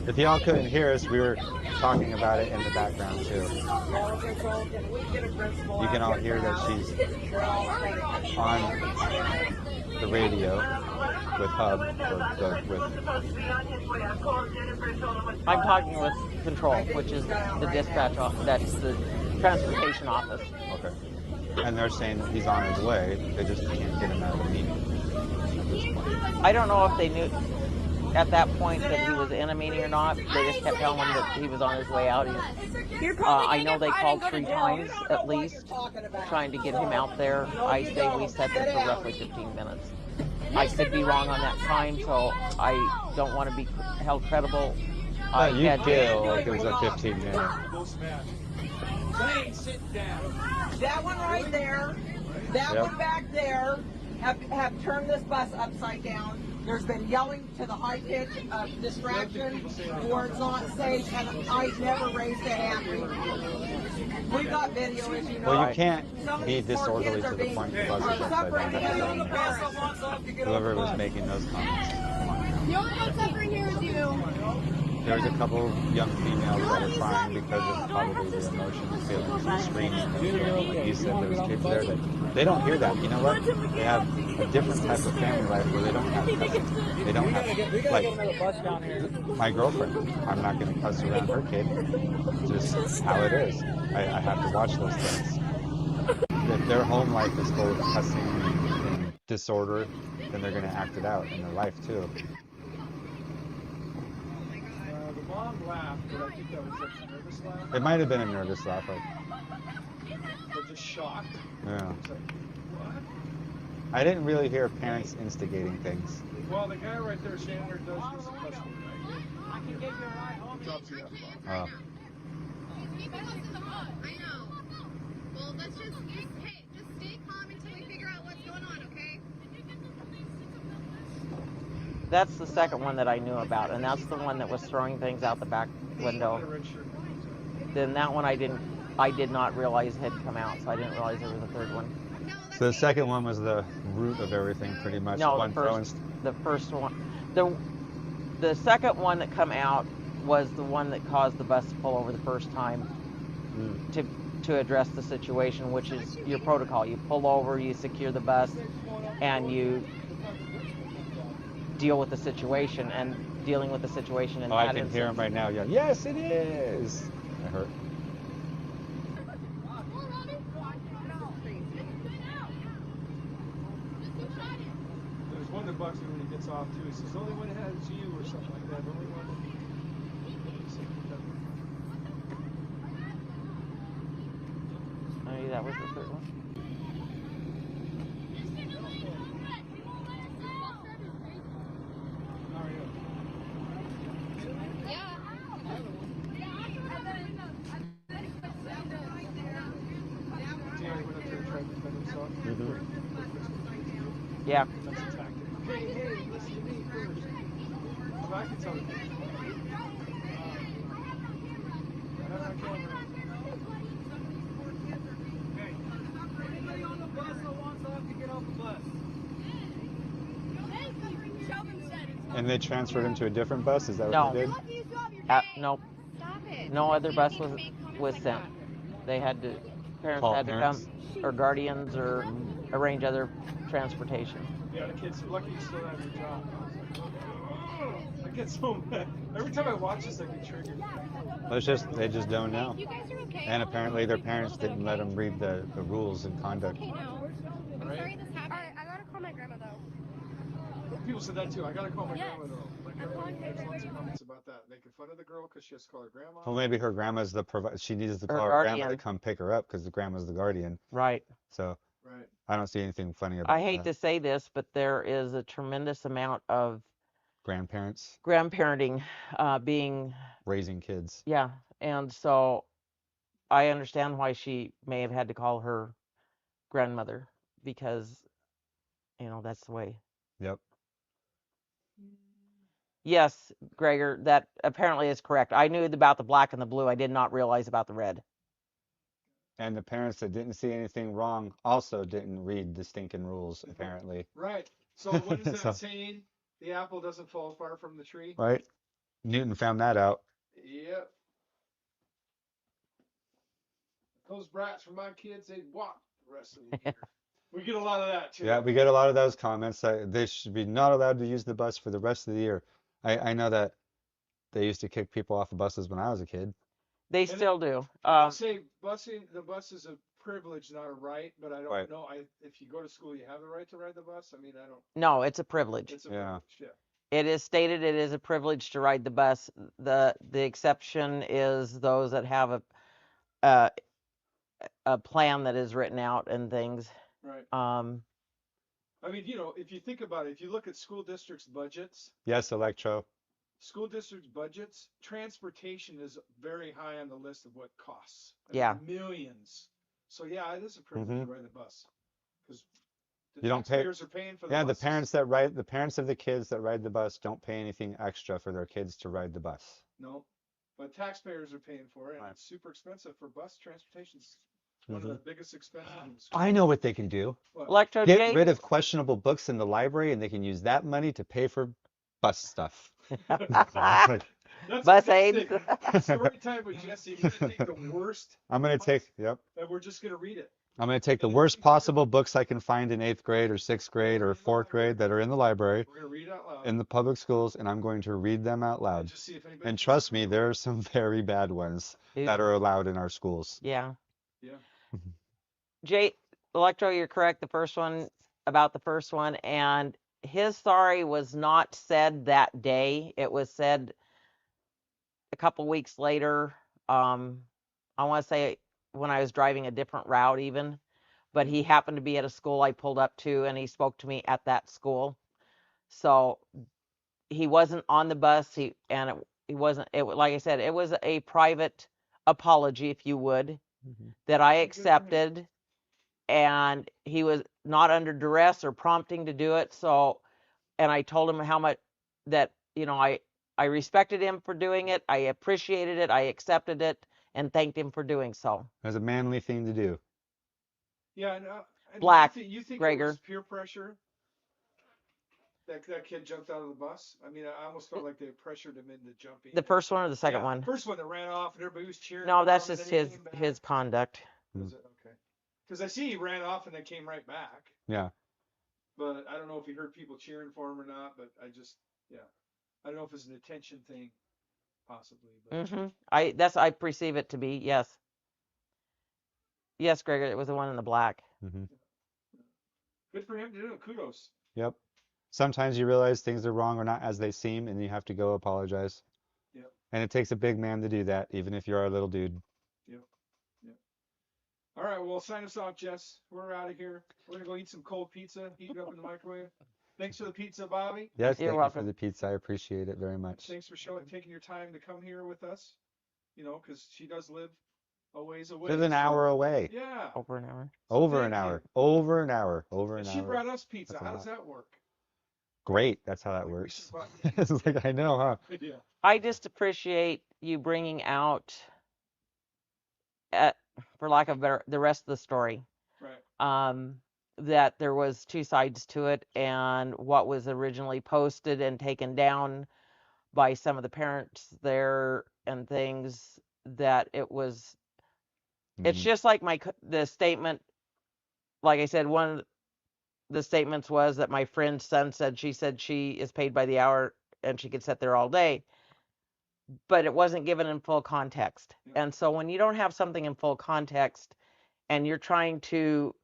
If y'all couldn't hear us, we were talking about it in the background too. You can all hear that she's on the radio with Hub, or with I'm talking with Control, which is the dispatch office, that's the transportation office. okay. And they're saying that he's on his way. They just can't get him out of the meeting at this point. I don't know if they knew at that point that he was in a meeting or not. They just kept telling him that he was on his way out. I know they called 3 times at least, trying to get him out there. I say we set them for roughly 15 minutes. I could be wrong on that time, so I don't want to be held credible. I You had feel like it was a 15-minute. That one right there, that Yep. one back there, have turned this bus upside down. There's been yelling to the high pitch of distraction where it's not safe, and I never raised a hand. We've got video, as you know. Well, you can't Some of be these poor disorderly kids to are the being point the bus is upside separated down. from the parents. Whoever was making those comments. The only one suffering here is you. There's a couple young females that are crying because of probably the emotion and feelings and screaming. Like you said, there was kids there that they don't hear that. You know what? They have a different type of family life where they don't have cussing. They don't have, like, my girlfriend. I'm not going to cuss around her kid. It's just how it is. I have to watch those things. If their home life is full of cussing and disorder, then they're going to act it out in their life too. The mom laughed, but I think that was like a nervous laugh. It might have been a nervous laugh. Like, Or just shocked. yeah. It's like, what? I didn't really hear parents instigating things. Well, the guy right there standing there does use the cuss word, right? I can give you a ride home. Drops the F-bomb. I know. Well, let's just stay calm until we figure out what's going on, okay? That's the second one that I knew about, and that's the one that was throwing things out the back window. Red shirt. then that one I did not realize had come out, so I didn't realize there was a third one. So the second one was the root of everything, pretty much. No, One throwing. the first one, the second one that come out was the one that caused the bus to pull over the first time to address the situation, which is your protocol. You pull over, you secure the bus, and you deal with the situation. And dealing with the situation in Oh, I that can hear him instance- right now. Yeah. Yes, it is. I heard. There's one that bugs me when he gets off too. He says, "The only one that has you," or something like that. The only one. Maybe that was the third one. Yeah. That's a tactic. Hey, listen to me first. Well, I can tell the kids. I have my camera. Hey, anybody on the bus that wants off to get off the bus? And they transferred him to a different bus? Is that No. what they did? Nope. Stop it. No other bus You can't was make comments was like sent. that. They had to, parents Call had to parents. come, or guardians, or arrange other transportation. Yeah, the kids. Lucky you still have your job. I get so mad. Every time I watch this, I get triggered. Well, they just don't know. You guys are okay. And apparently their Like, a parents little bit didn't let okay. them read the rules and conduct. Okay, no. I'm Right. sorry this happened. Alright, I gotta call my grandma though. People said that too. I gotta call my Yes. grandma though. My I'm grandma calling her makes lots right of now. comments about that, making fun of the girl because she has to call her grandma. Well, maybe her grandma's she needs to Her call her grandma to guardian. come pick her up because the grandma's the guardian. Right. So Right. I don't see anything funny about I hate that. to say this, but there is a tremendous amount of Grandparents grandparenting being, raising kids. yeah. And so I understand why she may have had to call her grandmother because, that's the way. Yep. Yes, Gregor, that apparently is correct. I knew about the black and the blue. I did not realize about the red. And the parents that didn't see anything wrong also didn't read the stinking rules, apparently. Right. So what is that So- saying? The apple doesn't fall far from the tree. Right? Newton found that out. Yep. Those brats were my kids. They'd walk the rest of the year. We get a lot of that too. Yeah, we get a lot of those comments that they should be not allowed to use the bus for the rest of the year. I know that they used to kick people off of buses when I was a kid. They And still do. I'd say the bus is a privilege, not a right. But I don't Right. know. If you go to school, you have the right to ride the bus. I mean, I don't. No, it's a privilege. It's a Yeah. privilege. Yeah. It is stated it is a privilege to ride the bus. The exception is those that have a plan that is written out and things. Right. I mean, if you think about it, if you look at school districts' budgets, Yes, Electro. school districts' budgets, transportation is very high on the list of what costs. I Yeah. mean, millions. So yeah, it is a privilege to ride the bus because the You don't pay- taxpayers are paying for the Yeah, buses. the parents of the kids that ride the bus don't pay anything extra for their kids to ride the bus. No, but taxpayers are paying for it, and Right. it's super expensive for bus transportation. One of the biggest expenses in school. I know what they can do. What? Electro Get Jake. rid of questionable books in the library, and they can use that money to pay for bus stuff. That's Bus the next aids. thing. Story time with Jesse. You're gonna take the worst, I'm gonna take. Yep. and we're just gonna read it. I'm going to take the worst possible books I can find in 8th grade or 6th grade or 4th grade that are in the library We're gonna read it out loud. in the public schools, and I'm going to read them out and loud. just see if anybody. And trust me, there are some very bad ones that are allowed in our schools. Yeah. Yeah. Jay, Electro, you're correct. About the first one, and his sorry was not said that day. It was said a couple weeks later. I want to say when I was driving a different route, even, but he happened to be at a school I pulled up to, and he spoke to me at that school. So he wasn't on the bus. He wasn't. Like I said, it was a private apology, if you would, that I accepted. And he was not under duress or prompting to do it. So, and I told him how much that, I respected him for doing it. I appreciated it. I accepted it. and thanked him for doing so. That's a manly thing to do. Yeah, and Black, you think it Gregor. was peer pressure? That kid jumped out of the bus. I mean, I almost felt like they pressured him into jumping. The first one or the second Yeah, one? first one that ran off and everybody was cheering. No, for that's him, and just then he came back. his conduct. Was it okay? Because I see he ran off and then came right back. Yeah. But I don't know if he heard people cheering for him or not. But I don't know if it's an attention thing, possibly. But I perceive it to be, yes. Yes, Gregor, it was the one in the black. good for him to do it. Kudos. Yep. Sometimes you realize things are wrong or not as they seem, and you have to go apologize. Yep. And it takes a big man to do that, even if you're a little dude. Yep. All right, well, sign us off, Jess. We're out of here. We're gonna go eat some cold pizza, heat it up in the microwave. Thanks for the pizza, Bobby. Yes, You're thank you welcome. for the pizza. I appreciate it very much. Thanks for taking your time to come here with us. You know, because she does live a ways away. Live an hour away. Yeah. Over an hour. Over an thank hour. you. Over an hour. Over an And hour. she brought us pizza. That's a How does lot. that work? Great. That's how that We works. should buy- It's like, I know, huh? yeah. I just appreciate you bringing out, for lack of better, the rest of the story. Right. That there was two sides to it, and what was originally posted and taken down by some of the parents there and things, that it was, it's just like the statement, like I said, one of the statements was that my friend's son said she is paid by the hour and she could sit there all day, but it wasn't given in full context. Yeah. And so when you don't have something in full context and you're trying to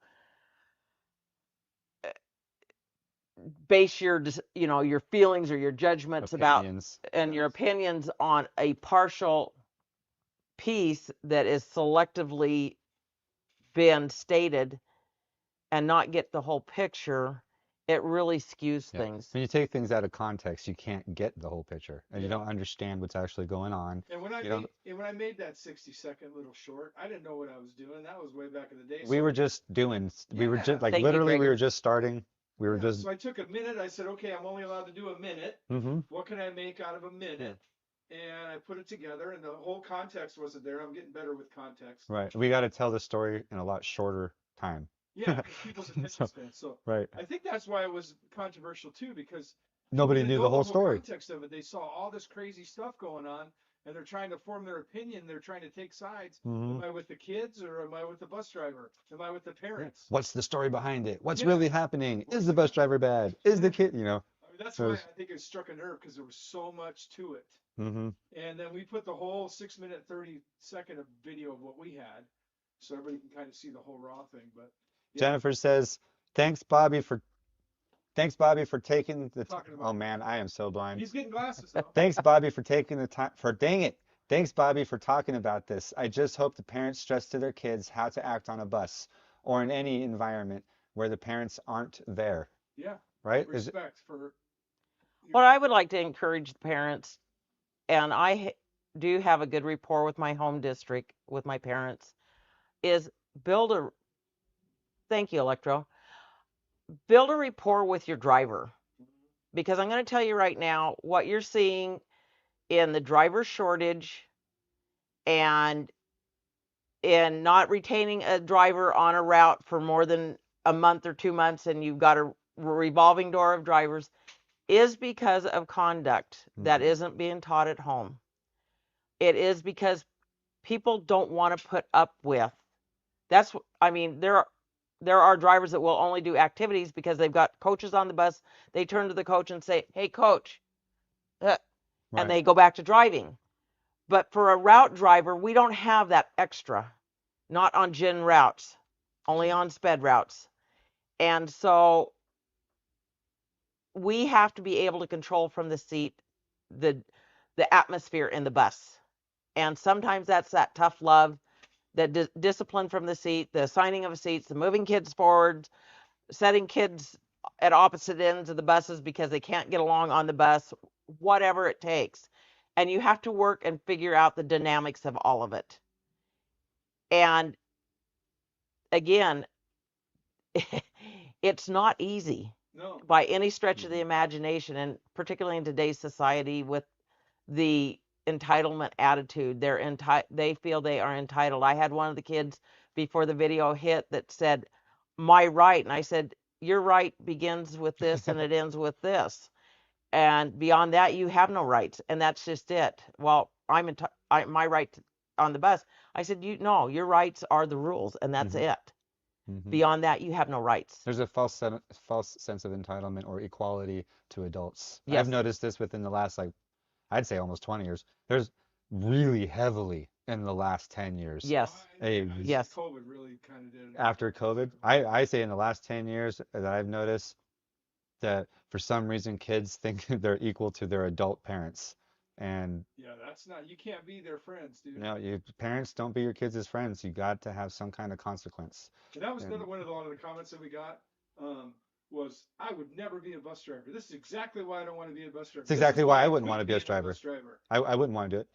base your your feelings or your judgments Opinions. your opinions on a partial piece that is selectively been stated and not get the whole picture, it really skews Yeah. things. When you take things out of context, you can't get the whole picture, and you Yeah. don't understand what's actually going on. And when I made that 60-second little short, I didn't know what I was doing. That was way back in the day. We so- were just doing. We were Yeah. just like Thank you, literally. We Gregor. were just starting. We were Yeah, just. So I took a minute. I said, okay, I'm only allowed to do a minute. What can I make out of a minute? And I put it together, and the whole context wasn't there. I'm getting better with context. Right. We got to tell the story in a lot shorter time. Yeah, because people's attention span. So Right. I think that's why it was controversial too, because Nobody people knew didn't the know whole story. context of it. They saw all this crazy stuff going on, and they're trying to form their opinion. They're trying to take sides. Am I with the kids or am I with the bus driver? Am I with the parents? What's the story behind it? What's Yeah. really happening? Is the bus driver bad? Is the kid? I mean, that's So why I it's- think it struck a nerve, because there was so much to it. Mm-hmm. And then we put the whole 6-minute 30-second of video of what we had, so everybody can kind of see the whole raw thing. But yeah, Jennifer says, "Thanks, Bobby, for taking the time." Talking about- Oh man, I am so blind. he's getting glasses though. Thanks, Bobby, for taking the time. Dang it. Thanks, Bobby, for talking about this. I just hope the parents stress to their kids how to act on a bus or in any environment where the parents aren't there. Yeah, Right? respect for. What I would like to encourage the parents, and I do have a good rapport with my home district, with my parents, is thank you, Electro, build a rapport with your driver. Because I'm going to tell you right now, what you're seeing in the driver shortage and in not retaining a driver on a route for more than a month or 2 months, and you've got a revolving door of drivers, is because of conduct that isn't being taught at home. It is because people don't want to put up with. There are drivers that will only do activities because they've got coaches on the bus. They turn to the coach and say, "Hey, coach," and they go back to driving. But for a route driver, we don't have that extra, not on gen routes, only on sped routes. And so we have to be able to control from the seat the atmosphere in the bus. And sometimes that's that tough love, that discipline from the seat, the assigning of seats, the moving kids forward, setting kids at opposite ends of the buses because they can't get along on the bus, whatever it takes. And you have to work and figure out the dynamics of all of it. And again, it's not easy No. by any stretch of the imagination, and particularly in today's society with the entitlement attitude. They feel they are entitled. I had one of the kids before the video hit that said, "My right," and I said, "Your right begins with this and it ends with this, and beyond that, you have no rights, and that's just it." Well, my right on the bus. I said, "You no, your rights are the rules, and that's Hmm. it. Hmm. Beyond that, you have no rights." There's a false sense of entitlement or equality to adults. I've Yes, noticed this within the last, like, I'd say almost 20 years. There's really heavily in the last 10 years. yes, A yes. COVID really kind of did it. After COVID, I say in the last 10 years that I've noticed that for some reason kids think they're equal to their adult parents. And Yeah, that's not. You can't be their friends, dude. no, you parents don't be your kids' friends. You got to have some kind of consequence. And that was And another one of the comments that we got. Was I would never be a bus driver. This is exactly why I don't want to be a bus driver. it's exactly why I wouldn't quit want to be a being driver. I wouldn't want to do it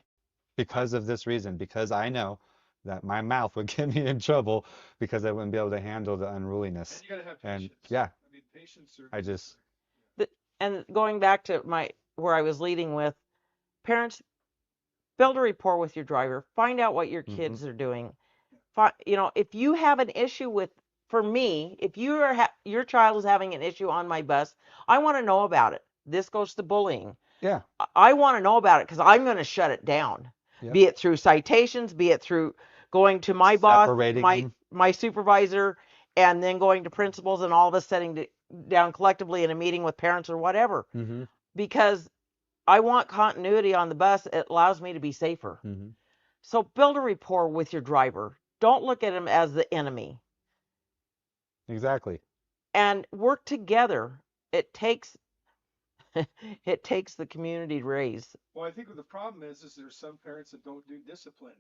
because of this reason, because I know that my mouth would get me in trouble because I wouldn't be able to handle the unruliness. And you gotta have And patience. yeah, I mean, patience or I just, And going back to where I was leading with, parents, build a rapport with your driver. Find out what your hmm kids are doing. If you have an issue with, for me, if your child is having an issue on my bus, I want to know about it. This goes to bullying. yeah, I want to know about it because I'm going to shut it down. yep, Be it through citations, be it through going to my boss, separating my them. my supervisor, and then going to principals and all of us sitting down collectively in a meeting with parents or whatever. Hmm. Because I want continuity on the bus. It allows me to be safer. Hmm. So build a rapport with your driver. Don't look at him as the enemy, Exactly. and work together. It takes it takes the community to raise. well, I think what the problem is there's some parents that don't do discipline.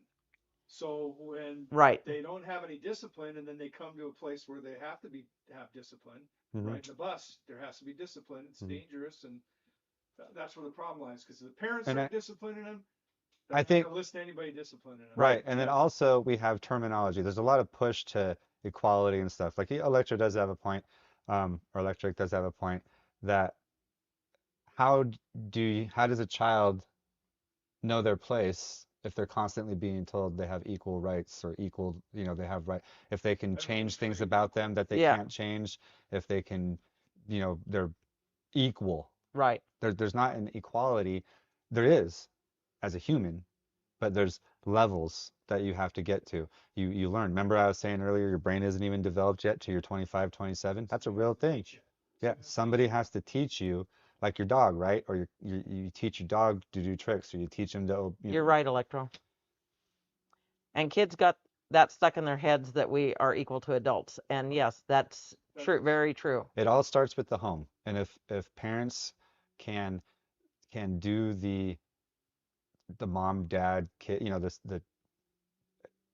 So when Right. they don't have any discipline, and then they come to a place where they have to have discipline, Hmm. right? In the bus, there has to be discipline. It's Hmm. dangerous, and that's where the problem lies. Because the parents And aren't disciplining them, they're I not think going to listen to anybody disciplining them. right. And then also we have terminology. There's a lot of push to equality and stuff. Like Electra does have a point, or Electric does have a point that how does a child know their place if they're constantly being told they have equal rights or equal, they have right, if they can change things about them that they Yeah. can't change, if they can, they're equal. Right. There's not an equality. There is as a human, but there's levels that you have to get to. You learn. Remember I was saying earlier, your brain isn't even developed yet till you're 25, 27. That's a real thing. Yeah, somebody has to teach you, like your dog, right? Or you teach your dog to do tricks, or you teach him to, You're right, Electro. And kids got that stuck in their heads that we are equal to adults. And yes, that's true, very true. It all starts with the home. And if parents can do the mom, dad, kid, the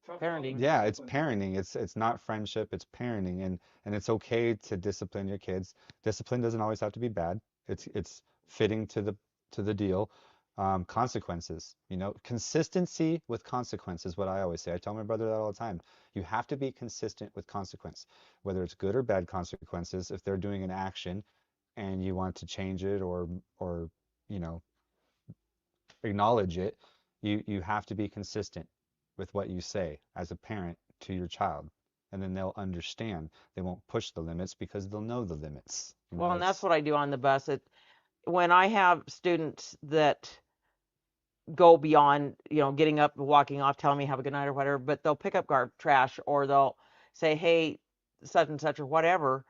Parenting. yeah, it's parenting. It's not friendship, it's parenting, and it's okay to discipline your kids. Discipline doesn't always have to be bad. It's fitting to the deal. Consequences, consistency with consequence is what I always say. I tell my brother that all the time. You have to be consistent with consequence, whether it's good or bad consequences. If they're doing an action and you want to change it or you know acknowledge it, you have to be consistent with what you say as a parent to your child, and then they'll understand. They won't push the limits because they'll know the limits. Well, and that's what I do on the bus. When I have students that go beyond, getting up, walking off, telling me have a good night or whatever, but they'll pick up trash or they'll say, hey, such and such or whatever.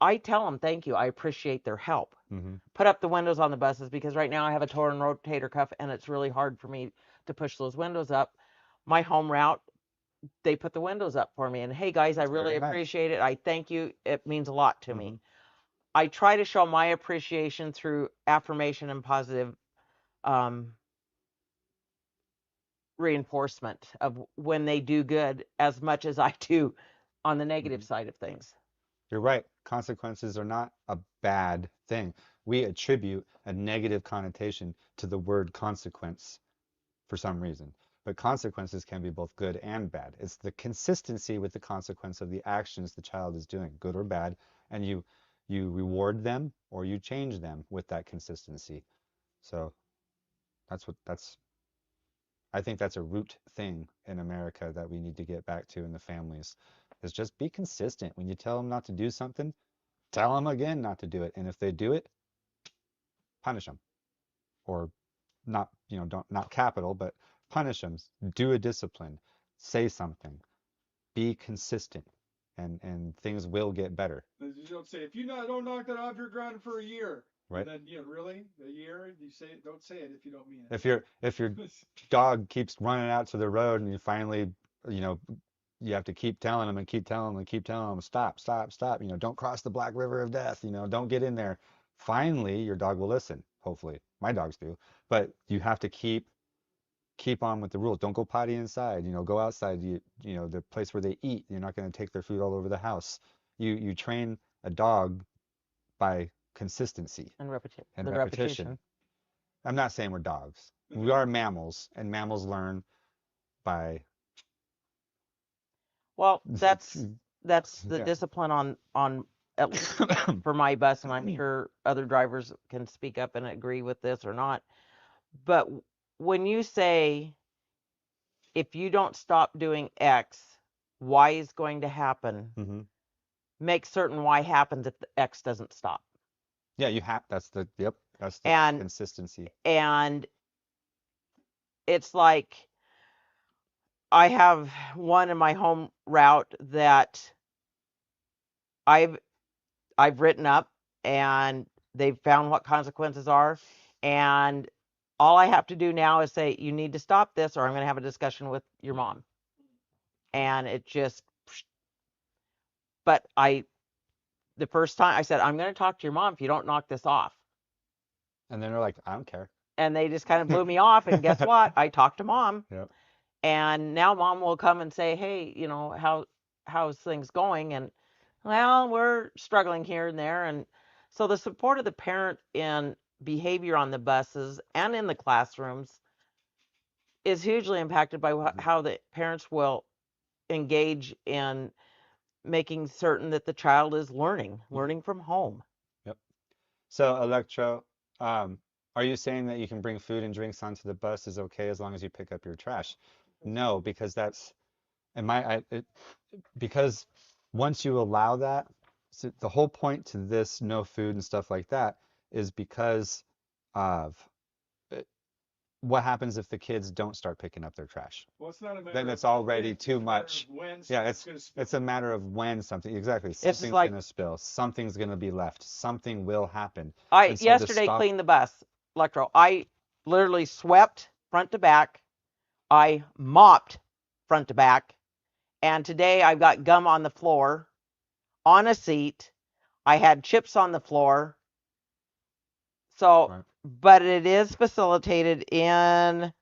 I tell them, thank you. I appreciate their help. Hmm. Put up the windows on the buses because right now I have a torn rotator cuff and it's really hard for me to push those windows up. My home route, they put the windows up for me. And hey, guys, I That's really very nice. appreciate it. I thank you. It means a lot to me. Hmm. I try to show my appreciation through affirmation and positive um, reinforcement of when they do good as much as I do on the negative Hmm. side of things. You're right. Consequences are not a bad thing. We attribute a negative connotation to the word consequence for some reason. But consequences can be both good and bad. It's the consistency with the consequence of the actions the child is doing, good or bad, and you reward them or you change them with that consistency. So I think that's a root thing in America that we need to get back to in the families, is just be consistent. When you tell them not to do something, tell them again not to do it. And if they do it, punish them. Or not, don't, not capital, but punish them. Do a discipline. Say something. Be consistent. And things will get better. You don't say, if you don't knock that off, you're grounded for a year. Right. And then, really? A year? You say it, don't say it if you don't mean it. If your dog keeps running out to the road and you finally, you have to keep telling them and keep telling them and keep telling them, stop, stop, stop. Don't cross the Black River of Death. Don't get in there. Finally, your dog will listen. Hopefully, my dogs do. But you have to keep on with the rules. Don't go potty inside. Go outside. The place where they eat. You're not going to take their food all over the house. You train a dog by consistency And and the repetition. I'm not saying we're dogs. We are mammals, and mammals learn by. Well, that's the Yeah. discipline on at least for my bus, and I'm sure other drivers can speak up and agree with this or not. But when you say if you don't stop doing X, Y is going to happen, Mm-hmm. make certain Y happens if the X doesn't stop. Yeah, you have. That's the And consistency. And it's like I have one in my home route that I've written up, and they've found what consequences are, and all I have to do now is say, you need to stop this or I'm going to have a discussion with your mom. And it just, but the first time I said, I'm going to talk to your mom if you don't knock this off. And then they're like, I don't care. And they just kind of blew me off. And guess what? I talked to mom. Yep. And now mom will come and say, hey, how's things going? And well, we're struggling here and there. And so the support of the parent in behavior on the buses and in the classrooms is hugely impacted by how the parents will engage in making certain that the child is learning from home. Yep. So, Electro, are you saying that you can bring food and drinks onto the bus is okay as long as you pick up your trash? No, because because once you allow that, so the whole point to this no food and stuff like that is because of what happens if the kids don't start picking up their trash? Well, it's not a matter Then of it's already when, too it's a matter much. of when Yeah, it's gonna spill. it's a matter of when something, exactly, It's something's like gonna spill, something's gonna be left, something will happen. I And so to yesterday stop, cleaned the bus, Electro. I literally swept front to back. I mopped front to back. And today I've got gum on the floor, on a seat. I had chips on the floor. So, right, but it is facilitated that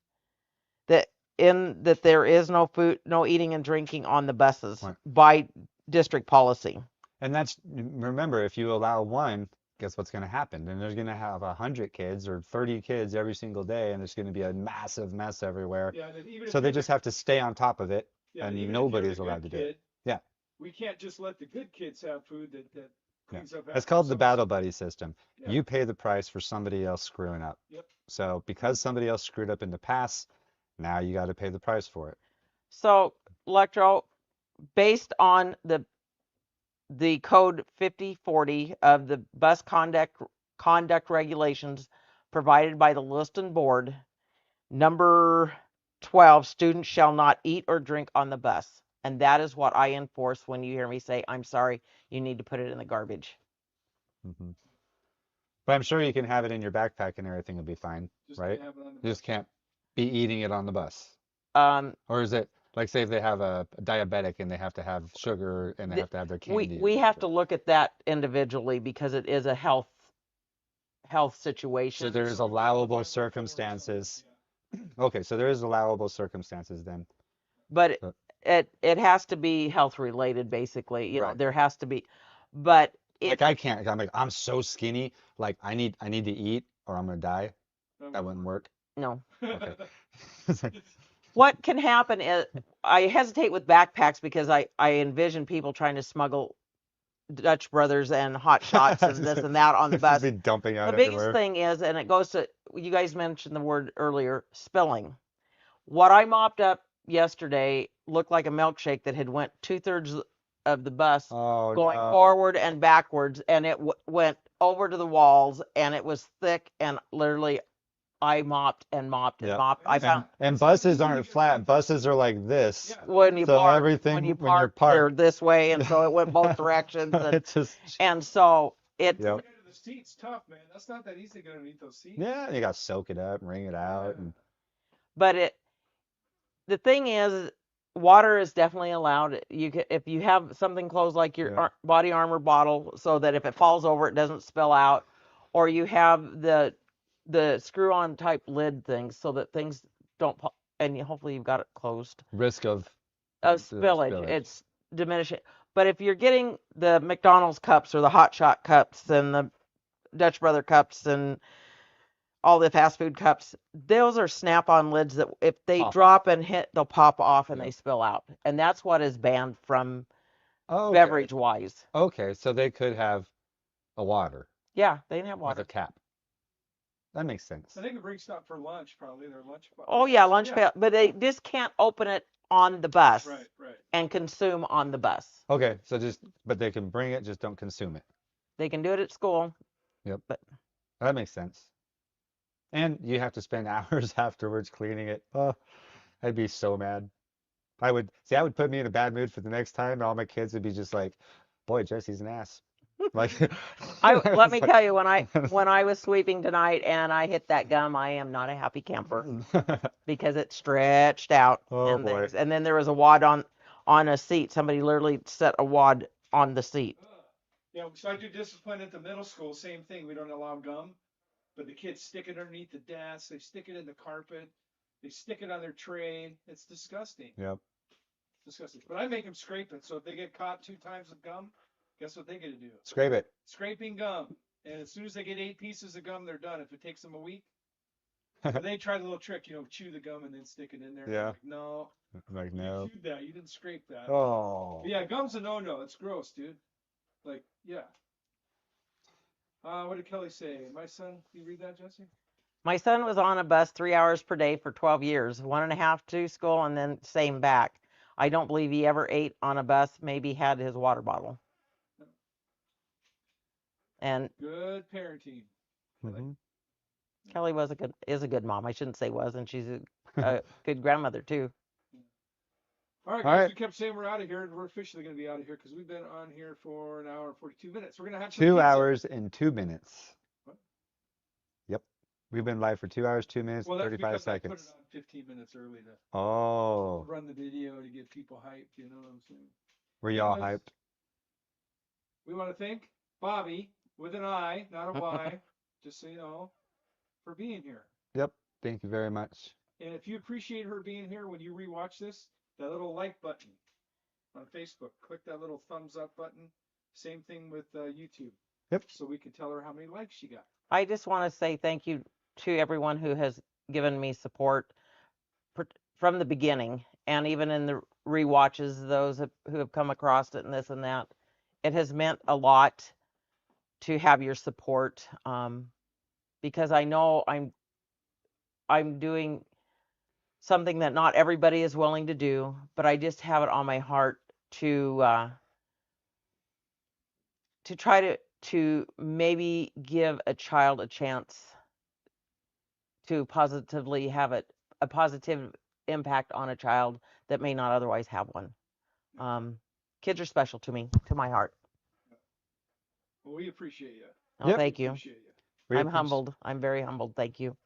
that there is no food, no eating and drinking on the buses right. by district policy. And remember, if you allow one, guess what's gonna happen? Then there's gonna have 100 kids or 30 kids every single day, and there's gonna be a massive mess everywhere. Yeah, and even So if they you're just have to stay on top of it, yeah, and even if you're nobody's the allowed good to do it. kid, Yeah, we can't just let the good kids have food that yeah. cleans up It's after called the some- battle buddy system. Yeah. You pay the price for somebody else screwing up. Yep. So because somebody else screwed up in the past, now you got to pay the price for it. So, Electro, based on the code 5040 of the bus conduct regulations provided by the Liston Board, number 12, students shall not eat or drink on the bus. And that is what I enforce when you hear me say, I'm sorry, you need to put it in the garbage. Hmm. But I'm sure you can have it in your backpack and everything will be fine, Just right? can't have it on the You bus. just can't be eating it on the bus. Um, Or is it like, say if they have a diabetic and they have to have sugar and they have to have their candy? we have to look at that individually because it is a health So situation. there's allowable circumstances. Okay, so there is allowable circumstances then. But But- it has to be health related, basically. Right. There has to be. But Like I can't. I'm so skinny. Like I need to eat or I'm gonna die. That wouldn't work. no. Okay. It's like, What can happen is I hesitate with backpacks because I envision people trying to smuggle Dutch Brothers and hot shots and this and that on the bus. be dumping out The biggest everywhere. thing is, and it goes to you guys mentioned the word earlier, spilling. What I mopped up yesterday looked like a milkshake that had went 2/3 of the bus Oh going no. forward and backwards, and it went over to the walls, and it was thick, and literally I mopped and mopped and Yeah. mopped. I found And buses aren't flat. Buses are like this. when you So park, everything when you when you're park, they're parked, this way, and so it went both directions, it just and so it. yep. The seat's tough, man. That's not that easy to get underneath those seats. Yeah, you got to soak it up, wring it out, and But the thing is, water is definitely allowed. If you have something closed like your Yeah. body armor bottle, so that if it falls over, it doesn't spill out, or you have the screw-on type lid things, so that things don't. And hopefully you've got it closed. risk of Spillage, it's diminishing. But if you're getting the McDonald's cups or the Hot Shot cups and the Dutch Brother cups and all the fast food cups, those are snap-on lids that if they Pop drop and hit, they'll pop off and Yeah. they spill out. And that's what is banned from Oh, okay. beverage-wise. Okay, so they could have a water Yeah, they can have with a water. cap. That makes sense. So they can bring stuff for lunch, probably their lunch. Oh yeah, lunch pail, but they just can't open it on the bus Right, right. and consume on the bus. Okay, so but they can bring it, just don't consume it. They can do it at school. Yep. But That makes sense. And you have to spend hours afterwards cleaning it. Oh, I'd be so mad. I would put me in a bad mood for the next time. All my kids would be just like, boy, Jesse's an ass. Like, let me tell you, when I was sweeping tonight and I hit that gum, I am not a happy camper because it stretched out Oh, and boy. things. And then there was a wad on a seat. Somebody literally set a wad on the seat. Yeah, so I do discipline at the middle school. Same thing. We don't allow gum, but the kids stick it underneath the desk. They stick it in the carpet. They stick it on their tray. It's disgusting. Yep. Disgusting. But I make them scrape it. So if they get caught 2 times with gum, guess what they get to do? Scrape it. Scraping gum. And as soon as they get 8 pieces of gum, they're done. If it takes them a week, but they try the little trick, chew the gum and then stick it in there. Yeah. Like, no. I'm like, You no. chewed that. You didn't scrape that. Oh. But yeah, gum's a no-no. It's gross, dude. Like, yeah. What did Kelly say? My son, you read that, Jesse? My son was on a bus 3 hours per day for 12 years, 1.5 to school and then same back. I don't believe he ever ate on a bus, maybe had his water bottle. And Good parenting. Mhm. Kelly is a good mom. I shouldn't say was, and she's a good grandmother too. All right, All guys, right. we kept saying we're out of here, and we're officially going to be out of here because we've been on here for 1 hour and 42 minutes. We're going to have some 2 pizza. hours and 2 minutes. What? Yep. We've been live for 2 hours, 2 minutes, Well, and that's 35 because I put seconds. it on 15 minutes early to Oh, run the video to get people hyped. You know what I'm saying? were y'all Yes. hyped? We want to thank Bobbi with an I, not a Y, just so you know, for being here. Yep. Thank you very much. And if you appreciate her being here when you rewatch this, that little like button on Facebook, click that little thumbs up button. Same thing with YouTube. Yep. So we can tell her how many likes she got. I just want to say thank you to everyone who has given me support from the beginning, and even in the rewatches, those who have come across it and this and that. It has meant a lot to have your support, because I know I'm doing something that not everybody is willing to do, but I just have it on my heart to try to maybe give a child a chance to positively have a positive impact on a child that may not otherwise have one. Kids are special to me, to my heart. Well, we appreciate you. Oh, Yep. thank you. Appreciate you. I'm humbled. I'm very humbled. Thank you.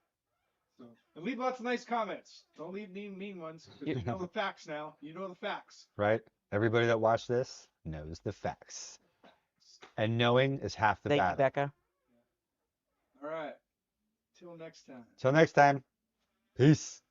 So, and leave lots of nice comments. Don't leave mean ones. 'Cause you know the facts now. You know the facts. Right? Everybody that watched this knows the facts. And knowing is half the Thank you, battle. Becca. All right. Till next time. Till next time. Peace.